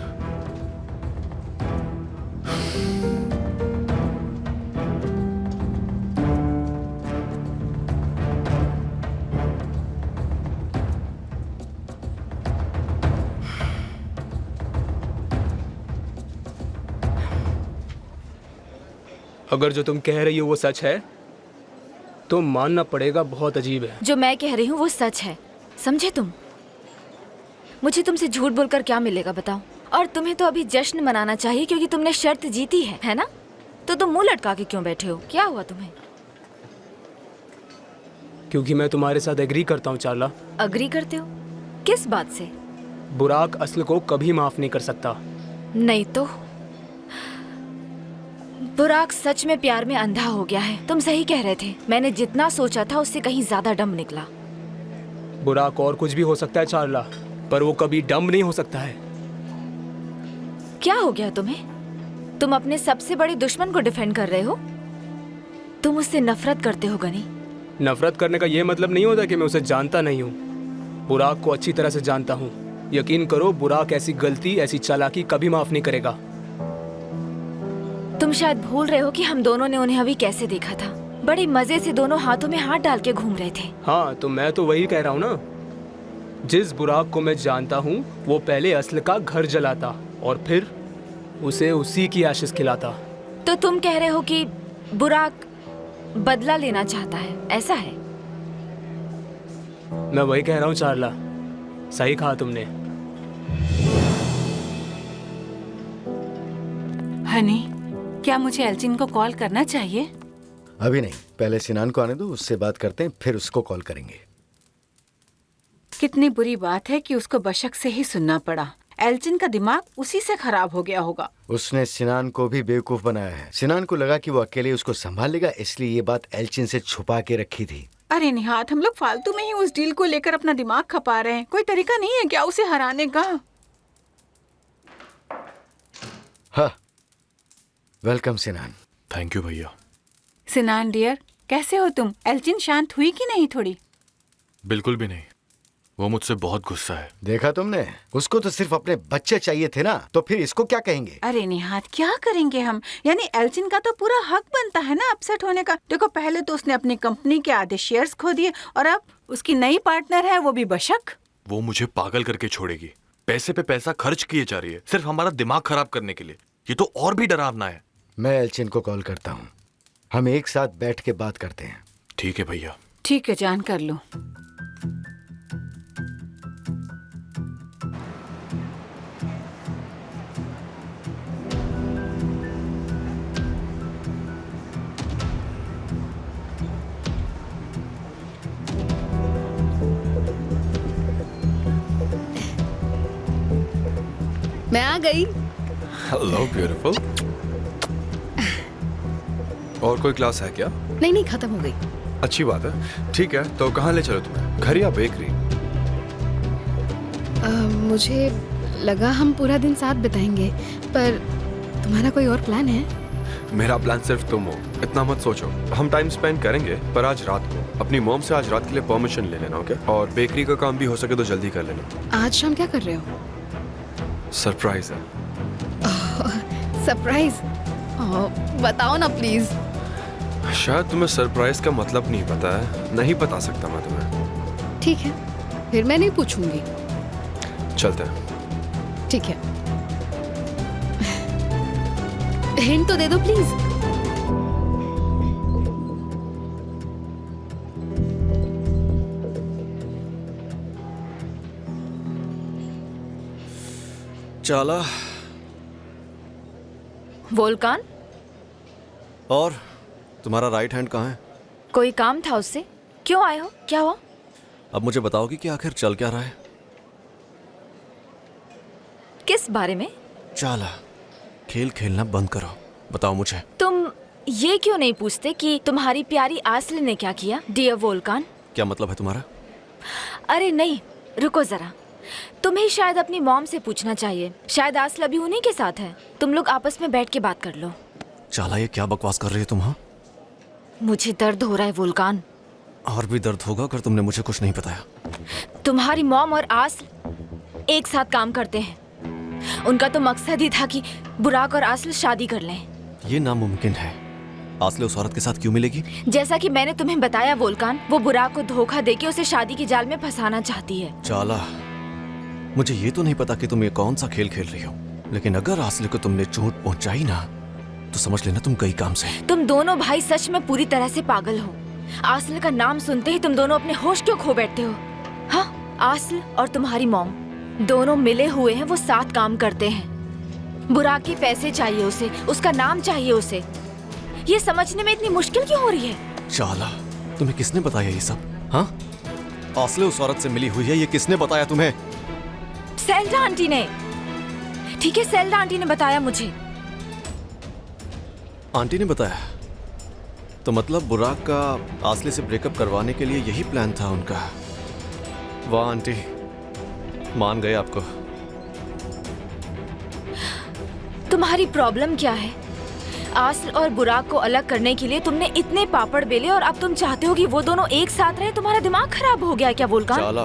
अगर जो तुम कह रही हो वो सच है तो मानना पड़ेगा बहुत अजीब है। जो मैं कह रही हूँ वो सच है, समझे तुम? मुझे तुमसे झूठ बोलकर क्या मिलेगा बताओ? और तुम्हें तो अभी जश्न मनाना चाहिए क्योंकि तुमने शर्त जीती है ना? तो तुम मुंह लटका के क्यों बैठे हो? क्या हुआ तुम्हें? क्योंकि मैं तुम्हारे साथ एग्री करता हूँ चार्ला। अग्री करते हो? किस बात से? बुराक असल को कभी माफ नहीं कर सकता। नहीं तो बुराक सच में प्यार में अंधा हो गया है। तुम सही कह रहे थे, मैंने जितना सोचा था उससे कहीं ज्यादा डम निकला। बुराक और कुछ भी हो सकता है चार्ला, पर वो कभी डम नहीं हो सकता है। क्या हो गया तुम्हें? तुम अपने सबसे बड़े दुश्मन को डिफेंड कर रहे हो। तुम उससे नफरत करते हो गनी। नफरत करने का ये मतलब नहीं होता कि मैं उसे जानता नहीं हूँ। बुराक को अच्छी तरह से जानता हूँ। यकीन करो, बुराक ऐसी गलती, ऐसी चालाकी कभी माफ नहीं करेगा। तुम शायद भूल रहे हो कि हम दोनों ने उन्हें अभी कैसे देखा था। बड़े मजे से दोनों हाथों में हाथ डाल के घूम रहे थे। हाँ, तो मैं तो वही कह रहा हूँ ना। जिस बुराक को मैं जानता हूँ वो पहले असल का घर जलाता और फिर उसे उसी की आशीष खिलाता। तो तुम कह रहे हो कि बुराक बदला लेना चाहता है, ऐसा है? मैं वही कह रहा हूँ चारला, सही कहा तुमने। हनी, क्या मुझे एल्जिन को कॉल करना चाहिए? अभी नहीं, पहले सिनान को आने दो, उससे बात करते हैं, फिर उसको कॉल करेंगे। कितनी बुरी बात है कि उसको बशक से ही सुनना पड़ा। एल्जिन का दिमाग उसी से खराब हो गया होगा। उसने सिनान को भी बेवकूफ बनाया है। सिनान को लगा कि वो अकेले उसको संभाल लेगा, इसलिए ये बात एल्जिन से छुपा के रखी थी। अरे निहात, हम लोग फालतू में ही उस डील को लेकर अपना दिमाग खपा रहे हैं। कोई तरीका नहीं है क्या उसे हराने का? हाँ, वेलकम सिनान। थैंक यू भैया। सिनान डियर, कैसे हो तुम? एल्जिन शांत हुई कि नहीं थोड़ी? बिल्कुल भी नहीं, वो मुझसे बहुत गुस्सा है। देखा तुमने, उसको तो सिर्फ अपने बच्चे चाहिए थे ना, तो फिर इसको क्या कहेंगे? अरे निहात, क्या करेंगे हम? यानी एल्जिन का तो पूरा हक बनता है ना अपसेट होने का। देखो, पहले तो उसने अपनी कंपनी के आधे शेयर्स खो दिए और अब उसकी नई पार्टनर है, वो भी बशक। वो मुझे पागल करके छोड़ेगी। पैसे पे पैसा खर्च किए जा रही है सिर्फ हमारा दिमाग खराब करने के लिए। ये तो और भी डरावना है। मैं एल्जिन को कॉल करता हूँ, हम एक साथ बैठ के बात करते हैं। ठीक है भैया। ठीक है, जान कर लो। मैं आ गई। Hello beautiful. और कोई क्लास है क्या? नहीं, खत्म हो गई। अच्छी बात है। ठीक है, तो कहाँ ले चलो तुम्हें, घर या बेकरी? मुझे लगा हम पूरा दिन साथ बिताएंगे, पर तुम्हारा कोई और प्लान है? मेरा प्लान सिर्फ तुम हो, इतना मत सोचो। हम टाइम स्पेंड करेंगे, पर आज रात को। अपनी मॉम से आज रात के लिए परमिशन ले लेना, ओके? और बेकरी का काम भी हो सके तो जल्दी कर लेना। आज शाम क्या कर रहे हो? सरप्राइज है। सरप्राइज? बताओ ना प्लीज। शायद तुम्हें सरप्राइज का मतलब नहीं पता है। नहीं बता सकता मैं तुम्हें। ठीक है, फिर मैं नहीं पूछूंगी। चलते हैं। ठीक है, हिंट तो दे दो प्लीज। चाला। वोल्कान? और तुम्हारा राइट हैंड कहाँ है? कोई काम था उससे? क्यों आए हो? क्या हुआ? अब मुझे बताओगी कि आखिर चल क्या रहा है? किस बारे में? चाला, खेल खेलना बंद करो, बताओ मुझे। तुम ये क्यों नहीं पूछते कि तुम्हारी प्यारी आस्ल ने क्या किया? Dear Volkan. क्या मतलब है तुम्हारा? अरे नहीं, रुको जरा। तुम्हें शायद अपनी मॉम से पूछना चाहिए। शायद आस्ल अभी उन्हीं के साथ है। तुम लोग आपस में बैठ के बात कर लो। चाला, ये क्या बकवास कर रही है तुम? हाँ, मुझे दर्द हो रहा है वोल्कान। और भी दर्द होगा अगर तुमने मुझे कुछ नहीं बताया। तुम्हारी मॉम और आस्ल एक साथ काम करते हैं। उनका तो मकसद ही था कि बुराक और आस्ल शादी कर लें। ये नामुमकिन है। आस्ल उस औरत के साथ क्यों मिलेगी? जैसा कि मैंने तुम्हें बताया वोल्कान, वो बुराक को धोखा देके उसे शादी के जाल में फंसाना चाहती है। चाला, मुझे ये तो नहीं पता कि तुम ये कौन सा खेल खेल रही हो, लेकिन अगर आस्ल को तुमने चोट पहुंचाई ना, तो समझ लेना तुम गई काम से। तुम दोनों भाई सच में पूरी तरह से पागल हो। आस्ल का नाम सुनते ही तुम दोनों अपने होश क्यों खो बैठते हो? हाँ, आस्ल और तुम्हारी मॉम दोनों मिले हुए हैं, वो साथ काम करते हैं। बुराक के पैसे चाहिए उसे, उसका नाम चाहिए उसे। ये समझने में इतनी मुश्किल क्यों हो रही है? चाला, तुम्हें किसने बताया ये सब? हाँ, आस्ल उस औरत से मिली हुई है, ये किसने बताया तुम्हें? सेल्डा आंटी ने। ठीक है, सेल्डा आंटी ने बताया मुझे। आंटी ने बताया? तो मतलब बुराक का आस्ले से ब्रेकअप करवाने के लिए यही प्लान था उनका। वाह आंटी, मान गए आपको। तुम्हारी प्रॉब्लम क्या है? आस्ल और बुराक को अलग करने के लिए तुमने इतने पापड़ बेले और अब तुम चाहते हो कि वो दोनों एक साथ रहें? तुम्हारा दिमाग खराब हो गया क्या वोल्कान? चाला,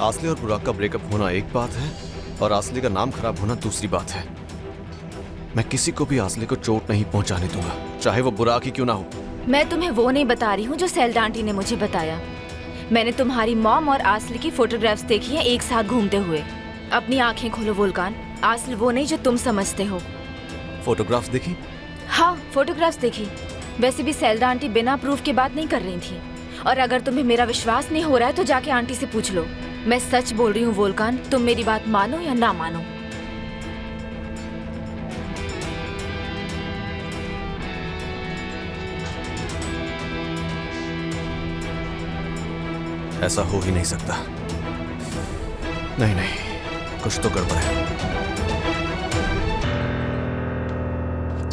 आस्ले और बुराक का ब्रेकअप होना एक बात है और आस्ले का नाम खराब होना दूसरी बात है। मैं किसी को भी आस्ले को चोट नहीं पहुंचाने दूंगा, चाहे वो बुराक ही क्यों ना हो। मैं तुम्हें वो नहीं बता रही हूँ जो सेल्डा आंटी ने मुझे बताया। मैंने तुम्हारी मॉम और आस्ल की फोटोग्राफ्स देखी हैं एक साथ घूमते हुए। अपनी आंखें खोलो वोल्कान, आस्ल वो नहीं जो तुम समझते हो। फोटोग्राफ्स देखी? हाँ, फोटोग्राफ्स देखी। वैसे भी सेल्डा आंटी बिना प्रूफ के बात नहीं कर रही थी। और अगर तुम्हें मेरा विश्वास नहीं हो रहा है तो जाके आंटी से पूछ लो। मैं सच बोल रही हूँ वोल्कान, तुम मेरी बात मानो या ना मानो। ऐसा हो ही नहीं सकता। नहीं नहीं, कुछ तो गड़बड़ है।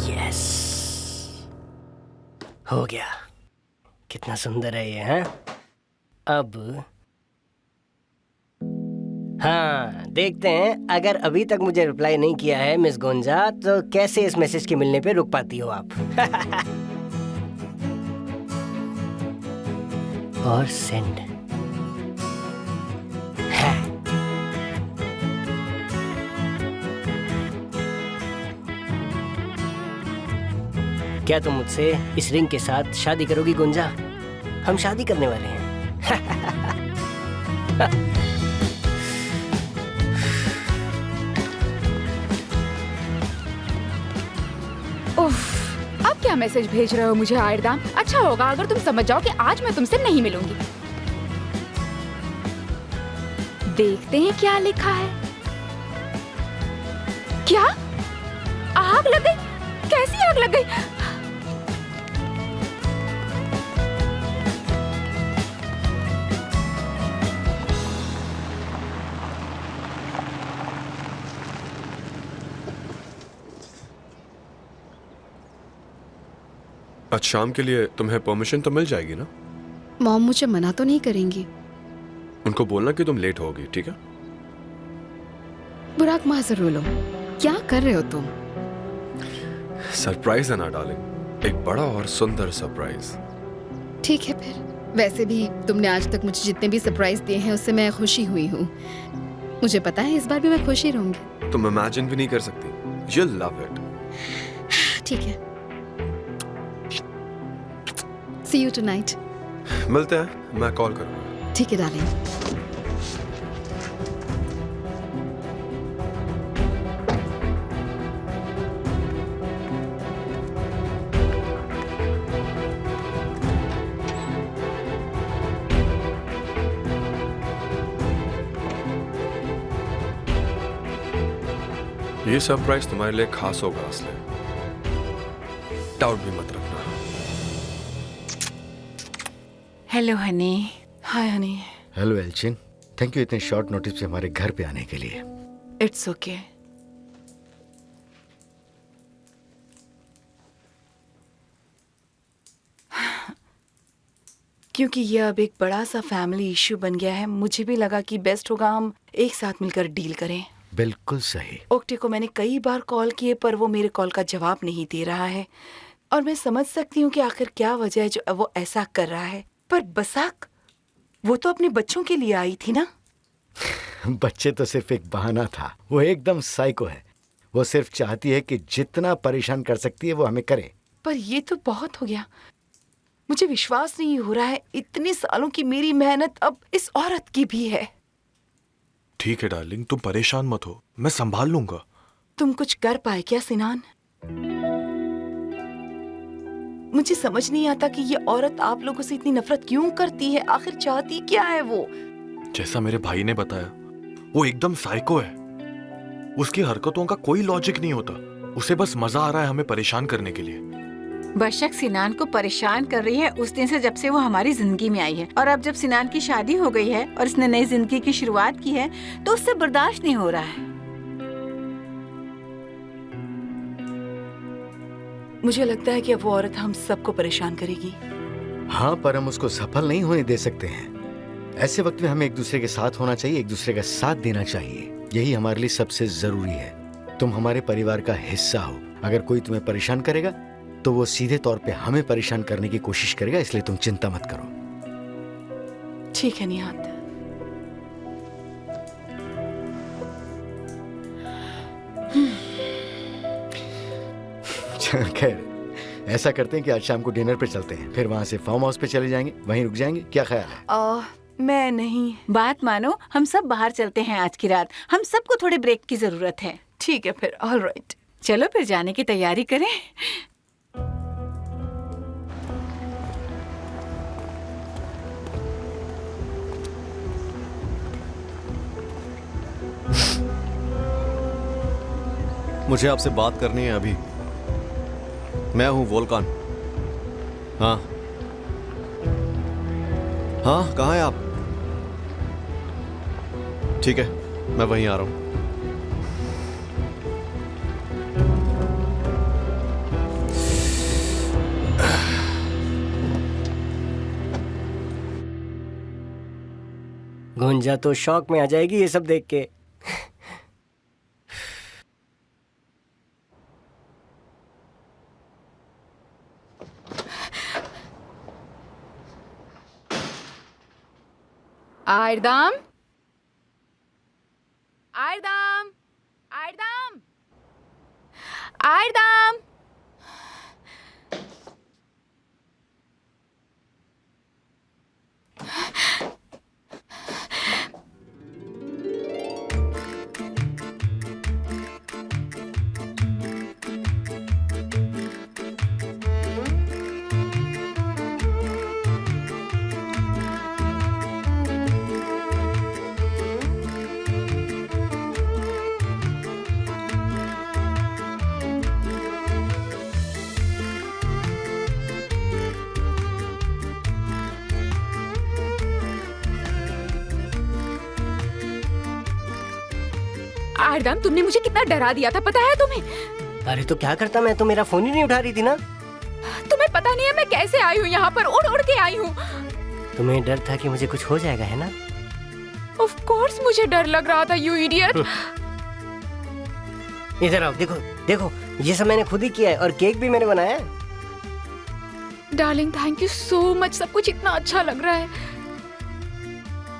यस, हो गया। कितना सुंदर है ये, हैं? अब हाँ, देखते हैं अगर अभी तक मुझे रिप्लाई नहीं किया है मिस गोंजा तो कैसे इस मैसेज के मिलने पे रुक पाती हो आप। और सेंड। क्या तुम मुझसे इस रिंग के साथ शादी करोगी गुंजा? हम शादी करने वाले हैं। उफ, अब क्या मैसेज भेज रहे हो मुझे आयरदाम? अच्छा होगा अगर तुम समझ जाओ कि आज मैं तुमसे नहीं मिलूंगी। देखते हैं क्या लिखा है। क्या आग लग गई? कैसी आग लग गई? आज शाम के लिए तुम्हें परमिशन तो मिल जाएगी ना? मॉम मुझे मना तो नहीं करेंगी? उनको बोलना कि तुम लेट होगी, ठीक है? बुराक माजर रो लो, क्या कर रहे हो तुम? सरप्राइज है ना डार्लिंग, एक बड़ा और सुंदर सरप्राइज। ठीक है फिर। वैसे भी तुमने आज तक मुझे जितने भी सरप्राइज दिए हैं उससे मैं खुशी हुई हूँ। मुझे पता है इस बार भी मैं खुशी रहूंगी। तुम इमेजिन भी नहीं कर सकती। You'll love it। ठीक है। See you tonight। मिलते हैं, मैं कॉल करूंगा। ठीक है डार्लिंग। ये सरप्राइज तुम्हारे लिए खास होगा असले, डाउट भी मत रखना। Hello honey. Hi honey. Hello एल्चिन, थैंक यू इतने शॉर्ट नोटिस पे हमारे घर पे आने के लिए। It's okay. क्योंकि ये अब एक बड़ा सा फैमिली इश्यू बन गया है, मुझे भी लगा कि बेस्ट होगा हम एक साथ मिलकर डील करें। बिल्कुल सही। ओक्टे को मैंने कई बार कॉल किए पर वो मेरे कॉल का जवाब नहीं दे रहा है और मैं समझ सकती हूँ कि आखिर क्या वजह है जो वो ऐसा कर रहा है। पर बसाक, वो तो अपने बच्चों के लिए आई थी ना? बच्चे तो सिर्फ एक बहाना था। वो एकदम साइको है। वो सिर्फ चाहती है कि जितना परेशान कर सकती है वो हमें करे। पर ये तो बहुत हो गया। मुझे विश्वास नहीं हो रहा है, इतने सालों की मेरी मेहनत अब इस औरत की भी है। ठीक है डार्लिंग, तुम परेशान मत हो, मैं संभाल लूंगा। तुम कुछ कर पाए क्या सिनान? मुझे समझ नहीं आता कि ये औरत आप लोगों से इतनी नफरत क्यों करती है। आखिर चाहती क्या है वो? जैसा मेरे भाई ने बताया, वो एकदम साइको है। उसकी हरकतों का कोई लॉजिक नहीं होता। उसे बस मजा आ रहा है हमें परेशान करने के लिए। बशक सिनान को परेशान कर रही है उस दिन से जब से वो हमारी जिंदगी में आई है। और अब जब सिनान की शादी हो गई है और इसने नई जिंदगी की शुरुआत की है तो उससे बर्दाश्त नहीं हो रहा है। मुझे लगता है कि अब वो औरत हम सबको परेशान करेगी। हाँ, पर हम उसको सफल नहीं होने दे सकते हैं। ऐसे वक्त में हमें एक दूसरे के साथ होना चाहिए, एक दूसरे का साथ देना चाहिए। यही हमारे लिए सबसे जरूरी है। तुम हमारे परिवार का हिस्सा हो। अगर कोई तुम्हें परेशान करेगा तो वो सीधे तौर पे हमें परेशान करने की कोशिश करेगा, इसलिए तुम चिंता मत करो। ठीक है निहात। खैर, ऐसा करते हैं कि आज शाम को डिनर पे चलते हैं, फिर वहां से फार्म हाउस पे चले जाएंगे, वहीं रुक जाएंगे। क्या ख्याल है? मैं नहीं। बात मानो, हम सब बाहर चलते हैं आज की रात। हम सबको थोड़े ब्रेक की जरूरत है। ठीक है फिर, ऑल राइट। चलो फिर जाने की तैयारी करें। मुझे आपसे बात करनी है अभी। मैं हूं वोल्कान। हाँ हाँ, कहाँ हैं आप? ठीक है, मैं वहीं आ रहा हूं। गुंजा तो शौक में आ जाएगी ये सब देख के। आयरदाम, आयरदाम, आयरदाम, आयरदाम। आयरदाम, तुमने मुझे कितना डरा दिया था, पता है तुम्हें? अरे तो क्या करता, मैं तो मेरा फोन ही नहीं उठा रही थी ना। तुम्हें पता नहीं है मैं कैसे आई हूँ यहाँ पर, उड़ उड़ के आई हूँ। तुम्हें डर था कि मुझे कुछ हो जाएगा, है ना? ऑफ कोर्स मुझे डर लग रहा था, यू इडियट। इधर आओ, देखो देखो, ये सब मैंने खुद ही किया है और केक भी मैंने बनाया है। Darling, thank you so much. सब कुछ इतना अच्छा लग रहा है।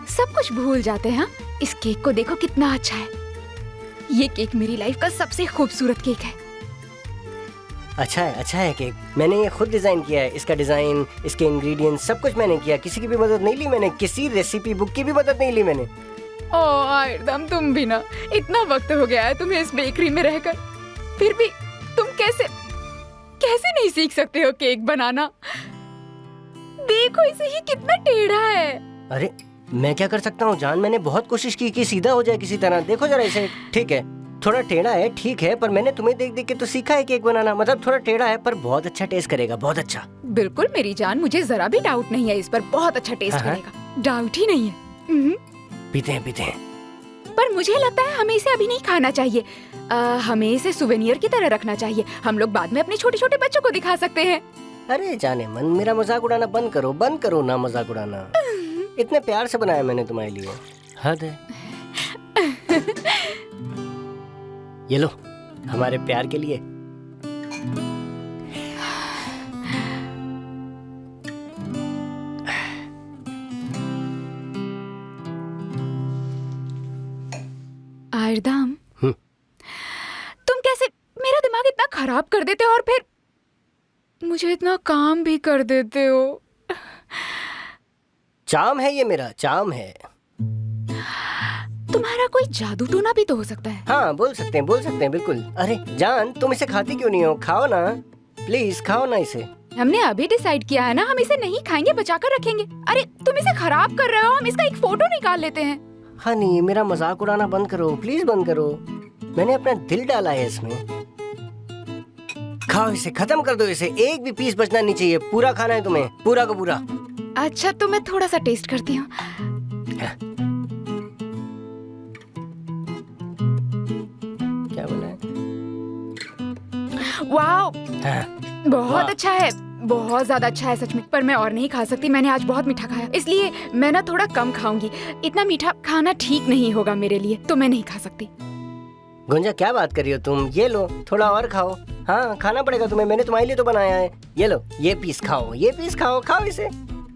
सब कुछ भूल जाते हैं। इस केक को देखो कितना अच्छा है। ये केक मेरी लाइफ का सबसे खूबसूरत केक है। अच्छा है केक। मैंने ये खुद डिजाइन किया है। इसका डिजाइन, इसके इंग्रेडिएंट्स, सब कुछ मैंने किया। किसी की भी मदद नहीं ली मैंने, किसी रेसिपी बुक की भी मदद नहीं ली मैंने। ओह आयरदाम, तुम भी ना, इतना वक्त हो गया है तुम्हें इस बेकरी में रहकर, फिर भी तुम कैसे नहीं सीख सकते हो केक बनाना? देखो इसे, ही कितना टेढ़ा है। अरे मैं क्या कर सकता हूँ जान, मैंने बहुत कोशिश की कि सीधा हो जाए किसी तरह। देखो जरा इसे, ठीक है थोड़ा टेढ़ा है, ठीक है, पर मैंने तुम्हें देख देख के तो सीखा है केक बनाना। मतलब थोड़ा टेढ़ा है पर बहुत अच्छा टेस्ट करेगा, बहुत अच्छा। बिल्कुल मेरी जान, मुझे जरा भी डाउट नहीं है इस पर, बहुत अच्छा टेस्ट करेगा, डाउट ही नहीं है। पीते हैं। पर मुझे लगता है हमें इसे अभी नहीं खाना चाहिए। हमें इसे सुवेनियर की तरह रखना चाहिए। हम लोग बाद में अपने छोटे छोटे बच्चों को दिखा सकते हैं। अरे जाने मन, मेरा मजाक उड़ाना बंद करो ना, मजाक उड़ाना। इतने प्यार से बनाया मैंने तुम्हारे लिए, हद है। ये लो, हमारे प्यार के लिए। आयरदाम, तुम कैसे मेरा दिमाग इतना खराब कर देते हो और फिर मुझे इतना काम भी कर देते हो। चाम है ये, मेरा चाम है। तुम्हारा कोई जादू टोना भी तो हो सकता है। हाँ बोल सकते हैं बिल्कुल। अरे जान, तुम इसे खाती क्यों नहीं हो? खाओ ना प्लीज, खाओ ना इसे। हमने अभी डिसाइड किया है ना, हम इसे नहीं खाएंगे, बचा कर रखेंगे। अरे तुम इसे खराब कर रहे हो, हम इसका एक फोटो निकाल लेते हैं। हनी, मेरा मजाक उड़ाना बंद करो प्लीज, बंद करो। मैंने अपना दिल डाला है इसमें। खाओ इसे, खत्म कर दो इसे, एक भी पीस बचना नहीं चाहिए। पूरा खाना है तुम्हें, पूरा का पूरा। अच्छा तो मैं थोड़ा सा टेस्ट करती हूँ। क्या बोला है? वाओ, बहुत अच्छा है, बहुत ज्यादा अच्छा है सच में। पर मैं और नहीं खा सकती, मैंने आज बहुत मीठा खाया, इसलिए मैं ना थोड़ा कम खाऊंगी। इतना मीठा खाना ठीक नहीं होगा मेरे लिए, तो मैं नहीं खा सकती। गुंजा क्या बात कर रही हो तुम? ये लो, थोड़ा और खाओ। हाँ, खाना पड़ेगा तुम्हें, मैंने तुम्हारे लिए तो बनाया है। ये लो, ये पीस खाओ, ये पीस खाओ, खाओ इसे।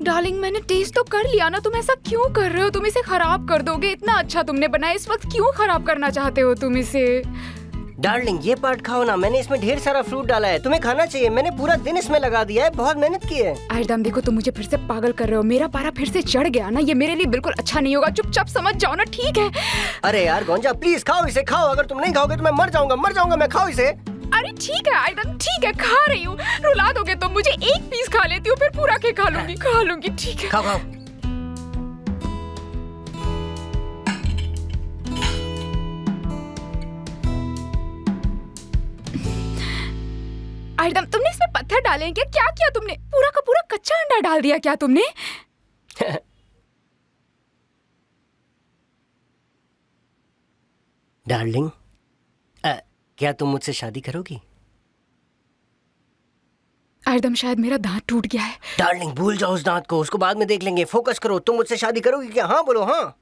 डार्लिंग, मैंने टेस्ट तो कर लिया ना, तुम ऐसा क्यों कर रहे हो? तुम इसे खराब कर दोगे। इतना अच्छा तुमने बनाया, इस वक्त क्यों खराब करना चाहते हो तुम इसे? डार्लिंग, ये पार्ट खाओ ना, मैंने इसमें ढेर सारा फ्रूट डाला है, तुम्हें खाना चाहिए। मैंने पूरा दिन इसमें लगा दिया है, बहुत मेहनत की है। आयरदम, देखो तुम मुझे फिर से पागल कर रहे हो। मेरा पारा फिर से चढ़ गया ना, ये मेरे लिए बिल्कुल अच्छा नहीं होगा। चुपचाप समझ जाओ ना, ठीक है? अरे यार गोंजा, प्लीज खाओ इसे, खाओ। अगर तुम नहीं खाओगे तो मैं मर जाऊंगा। मैं खाओ इसे। अरे ठीक है आयरदम, ठीक है, खा रही हूँ। रुला दोगे तो मुझे एक पीस खा लेती हूँ, फिर पूरा के खा लूंगी, ठीक है? खाओ खाओ। आयरदम, तुमने इसमें पत्थर डाले हैं क्या? क्या किया तुमने? पूरा का पूरा कच्चा अंडा डाल दिया क्या तुमने? डार्लिंग, क्या तुम मुझसे शादी करोगी? आयरदम, शायद मेरा दांत टूट गया है। डार्लिंग, भूल जाओ उस दांत को, उसको बाद में देख लेंगे। फोकस करो, तुम मुझसे शादी करोगी क्या? हाँ बोलो, हाँ।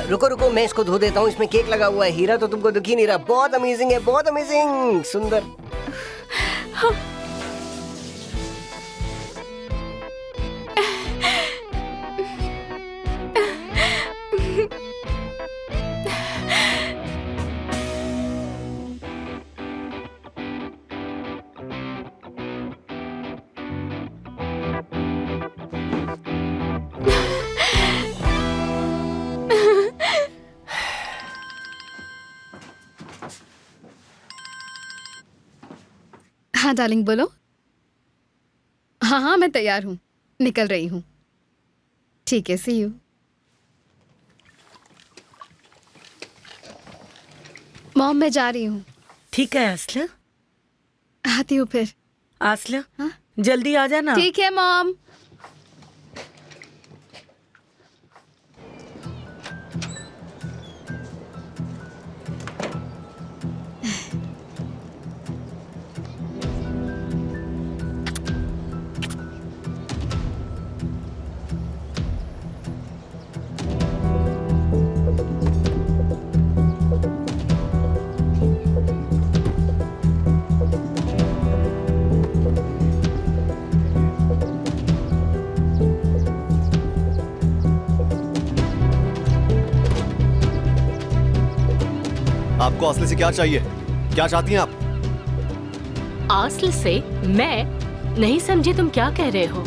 रुको, मैं इसको धो देता हूँ। इसमें केक लगा हुआ है। हीरा तो तुमको दिख ही नहीं रहा। बहुत अमेजिंग है, बहुत अमेजिंग, सुंदर। हाँ डार्लिंग, बोलो। हाँ, मैं तैयार हूँ, निकल रही हूँ। ठीक है, सी यू। मॉम, मैं जा रही हूँ। ठीक है आसला, आती हूँ फिर। आसला, हाँ? जल्दी आ जाना। ठीक है मॉम। आपको आसले से क्या चाहिए? क्या चाहती हैं आप? आस्ल से? मैं नहीं समझी, तुम क्या कह रहे हो?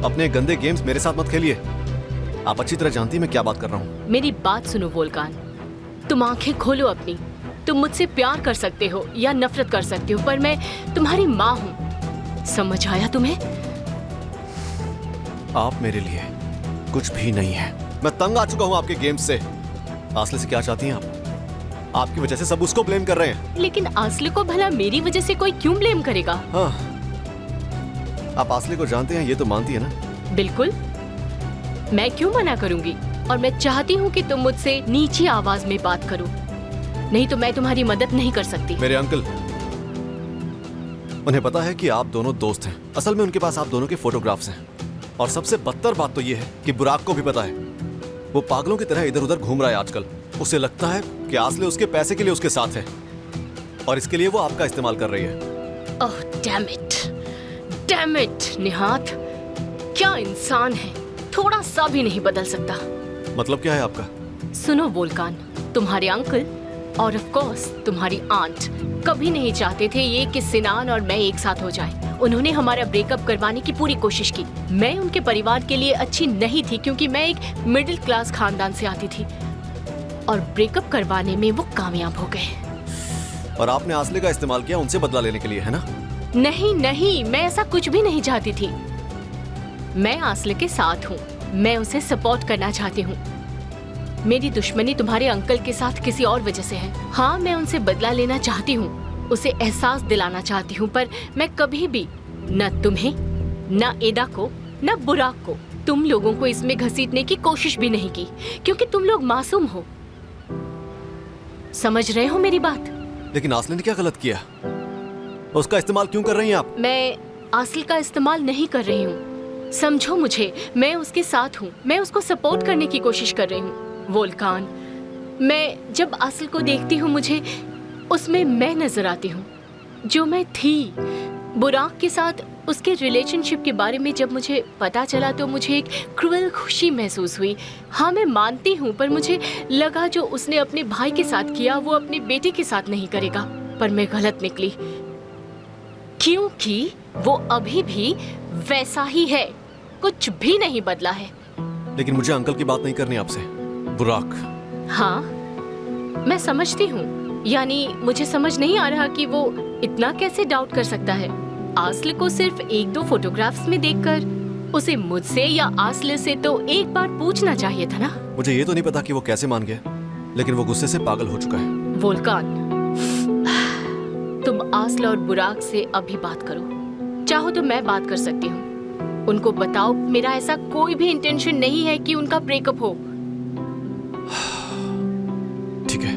अपने गंदे गेम्स मेरे साथ मत खेलिए। आप अच्छी तरह जानती हैं मैं क्या बात कर रहा हूँ। मेरी बात सुनो वोल्कान, तुम आंखें खोलो अपनी। तुम मुझसे प्यार कर सकते हो या नफरत कर सकते हो, पर मैं तुम्हारी माँ हूँ। समझ आया तुम्हें? आप मेरे लिए कुछ भी नहीं है। मैं तंग आ चुका हूँ आपके गेम्स से। आसले से क्या चाहती हैं आप? आपकी वजह से सब उसको ब्लेम कर रहे हैं। लेकिन आसले को भला मेरी वजह से कोई क्यों ब्लेम करेगा? हाँ, आप आसले को जानते हैं, ये तो मानती है ना? बिल्कुल, मैं क्यों मना करूंगी। और मैं चाहती हूँ कि तुम मुझसे नीची आवाज में बात करो, नहीं तो मैं तुम्हारी मदद नहीं कर सकती। मेरे अंकल, उन्हें पता है कि आप दोनों दोस्त हैं। असल में उनके पास आप दोनों के फोटोग्राफ्स हैं। और सबसे बदतर बात तो ये है कि बुराक को भी पता है। वो पागलों की तरह इधर उधर घूम रहा है आजकल। उसे लगता है कि आसले उसके पैसे के लिए उसके साथ है और इसके लिए वो आपका इस्तेमाल कर रही है। ओह डैम इट निहात, क्या इंसान है, थोड़ा सा भी नहीं बदल सकता। मतलब क्या है आपका? सुनो वोल्कान, तुम्हारे अंकल और ऑफ कोर्स तुम्हारी आंट कभी नहीं चाहते थे ये कि सिनान और मैं एक साथ हो जाएं। उन्होंने हमारा ब्रेकअप करवाने की पूरी कोशिश की। मैं उनके परिवार के लिए अच्छी नहीं थी क्योंकि मैं एक मिडिल क्लास खानदान से आती थी और ब्रेकअप करवाने में वो कामयाब हो गए। और आपने आसले का इस्तेमाल किया उनसे बदला लेने के लिए, है ना? नहीं, मैं ऐसा कुछ भी नहीं चाहती थी। मैं आसले के साथ हूँ, मैं उसे सपोर्ट करना चाहती हूँ। मेरी दुश्मनी तुम्हारे अंकल के साथ किसी और वजह से है। हाँ, मैं उनसे बदला लेना चाहती हूँ, उसे एहसास दिलाना चाहती हूँ, पर मैं कभी भी न तुम्हें, न एदा को, न बुराक को, तुम लोगों को इसमें घसीटने की कोशिश भी नहीं की क्योंकि तुम लोग मासूम हो। समझ रहे हो मेरी बात? लेकिन आसले ने क्या गलत किया? उसका इस्तेमाल क्यों कर रही हैं आप? मैं आसिल का इस्तेमाल नहीं कर रही हूँ। समझो मुझे, मैं उसके साथ हूँ, मैं उसको सपोर्ट करने की कोशिश कर रही हूँ। वोल्कान, मैं जब आसिल को देखती हूँ मुझे उसमें मैं नजर आती हूँ, जो मैं थी। बुराक के साथ उसके रिलेशनशिप के बारे में जब मुझे पता चला तो मुझे एक क्रूअल खुशी महसूस हुई। हाँ, मैं मानती हूँ, पर मुझे लगा जो उसने अपने भाई के साथ किया वो अपने बेटे के साथ नहीं करेगा। पर मैं गलत निकली, क्योंकि वो अभी भी वैसा ही है, कुछ भी नहीं बदला है। लेकिन मुझे अंकल की बात नहीं करनी आपसे, बुराक। हाँ, मैं समझती हूँ, यानी मुझे समझ नहीं आ रहा कि वो इतना कैसे डाउट कर सकता है। आस्ल को सिर्फ 1-2 फोटोग्राफ्स में देखकर उसे मुझसे या आस्ल से तो एक बार पूछना चाहिए था ना। मुझे ये तो नहीं पता कि वो कैसे मान गया, लेकिन वो गुस्से से पागल हो चुका है। वोल्कान, तुम आस्ल और बुराक से अभी बात करो। चाहो तो मैं बात कर सकती हूँ। उनको बताओ मेरा ऐसा कोई भी इंटेंशन नहीं है कि उनका ब्रेकअप हो। ठीक है।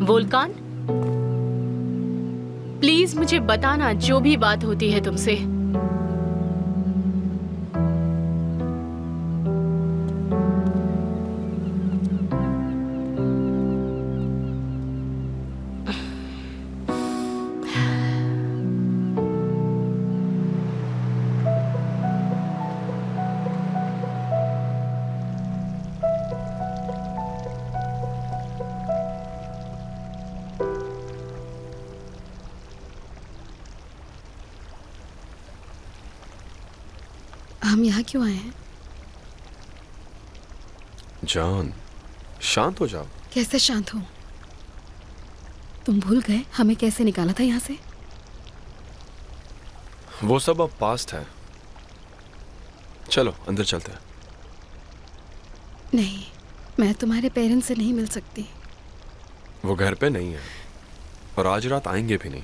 वोल्कान, प्लीज मुझे बताना जो भी बात होती है तुमसे। हम यहाँ क्यों आए हैं? जान, शांत हो जाओ। कैसे शांत हो? तुम भूल गए हमें कैसे निकाला था यहाँ से? वो सब अब पास्ट है। चलो अंदर चलते हैं। नहीं, मैं तुम्हारे पेरेंट्स से नहीं मिल सकती। वो घर पे नहीं है और आज रात आएंगे भी नहीं।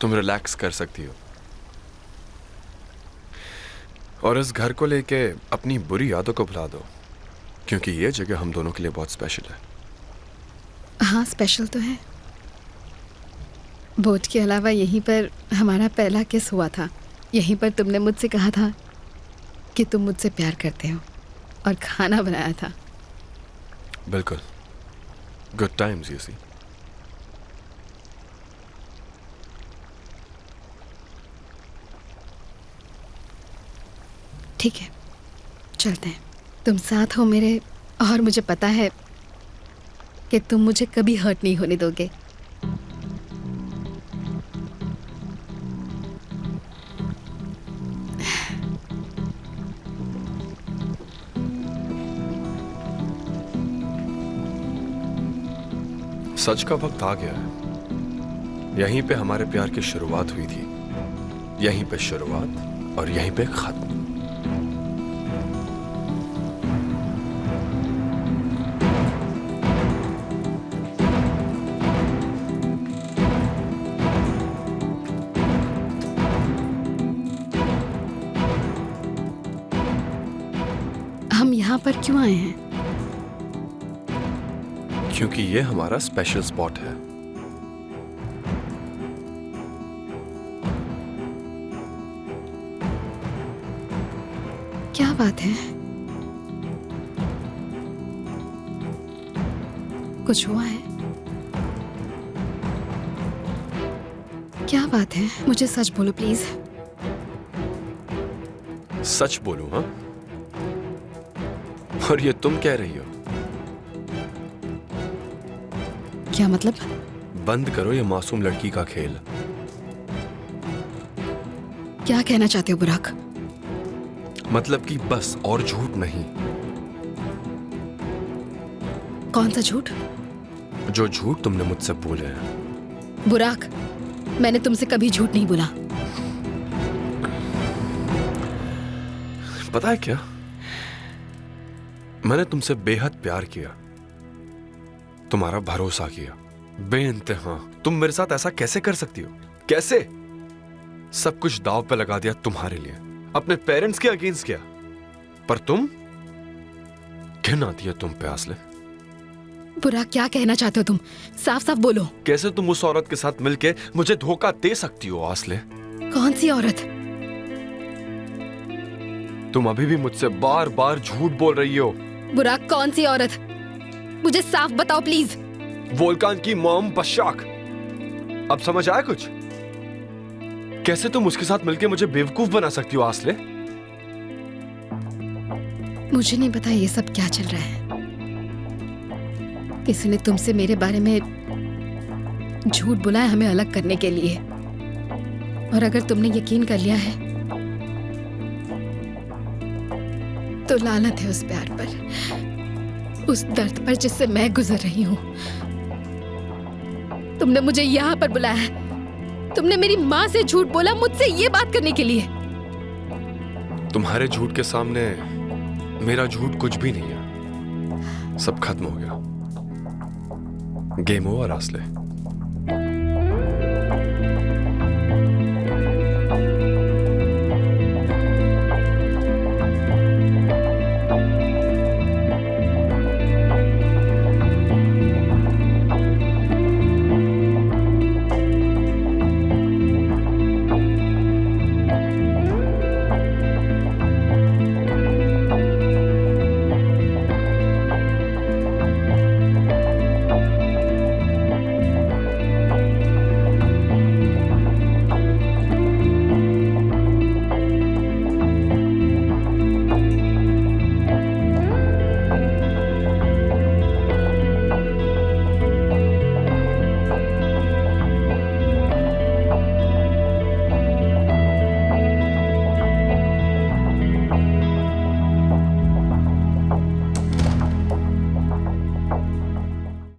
तुम रिलैक्स कर सकती हो और इस घर को लेके अपनी बुरी यादों को भुला दो, क्योंकि ये जगह हम दोनों के लिए बहुत स्पेशल है। हाँ, स्पेशल तो है। बोट के अलावा यहीं पर हमारा पहला किस हुआ था। यहीं पर तुमने मुझसे कहा था कि तुम मुझसे प्यार करते हो और खाना बनाया था। बिल्कुल, गुड टाइम्स यू सी। ठीक है, चलते हैं। तुम साथ हो मेरे, और मुझे पता है कि तुम मुझे कभी हर्ट नहीं होने दोगे। सच का वक्त आ गया है। यहीं पे हमारे प्यार की शुरुआत हुई थी, यहीं पे शुरुआत और यहीं पे खत्म। हम यहाँ पर क्यों आए हैं? क्योंकि ये हमारा स्पेशल स्पॉट है। क्या बात है? कुछ हुआ है? क्या बात है? मुझे सच बोलो प्लीज। सच बोलूं? हाँ, और ये तुम कह रही हो? क्या मतलब? बंद करो ये मासूम लड़की का खेल। क्या कहना चाहते हो बुराक? मतलब कि बस और झूठ नहीं। कौन सा झूठ? जो झूठ तुमने मुझसे बोले हैं। बुराक, मैंने तुमसे कभी झूठ नहीं बोला। पता है क्या, मैंने तुमसे बेहद प्यार किया, तुम्हारा भरोसा किया बेइंतहा। तुम मेरे साथ ऐसा कैसे कर सकती हो? कैसे? सब कुछ दांव पे लगा दिया तुम्हारे लिए, अपने पेरेंट्स के अगेंस्ट किया, पर तुम घिन आती है तुम पे आस्ले। बुराक, क्या कहना चाहते हो तुम? साफ साफ बोलो। कैसे तुम उस औरत के साथ मिलके मुझे धोखा दे सकती हो आस्ले? कौन सी औरत? तुम अभी भी मुझसे बार बार झूठ बोल रही हो। बुराक, कौन सी औरत? मुझे साफ बताओ प्लीज। वोल्कान की मॉम बशाक। अब समझ आया कुछ? कैसे तुम उसके साथ मिलके मुझे बेवकूफ बना सकती हो आसले? मुझे नहीं पता ये सब क्या चल रहा है। किसी ने तुमसे मेरे बारे में झूठ बुलाया हमें अलग करने के लिए, और अगर तुमने यकीन कर लिया है तो लानत है उस प्यार पर, उस दर्द पर जिससे मैं गुजर रही हूं। तुमने मुझे यहां पर बुलाया है, तुमने मेरी मां से झूठ बोला मुझसे ये बात करने के लिए। तुम्हारे झूठ के सामने मेरा झूठ कुछ भी नहीं है। सब खत्म हो गया। गेम ओवर आसले।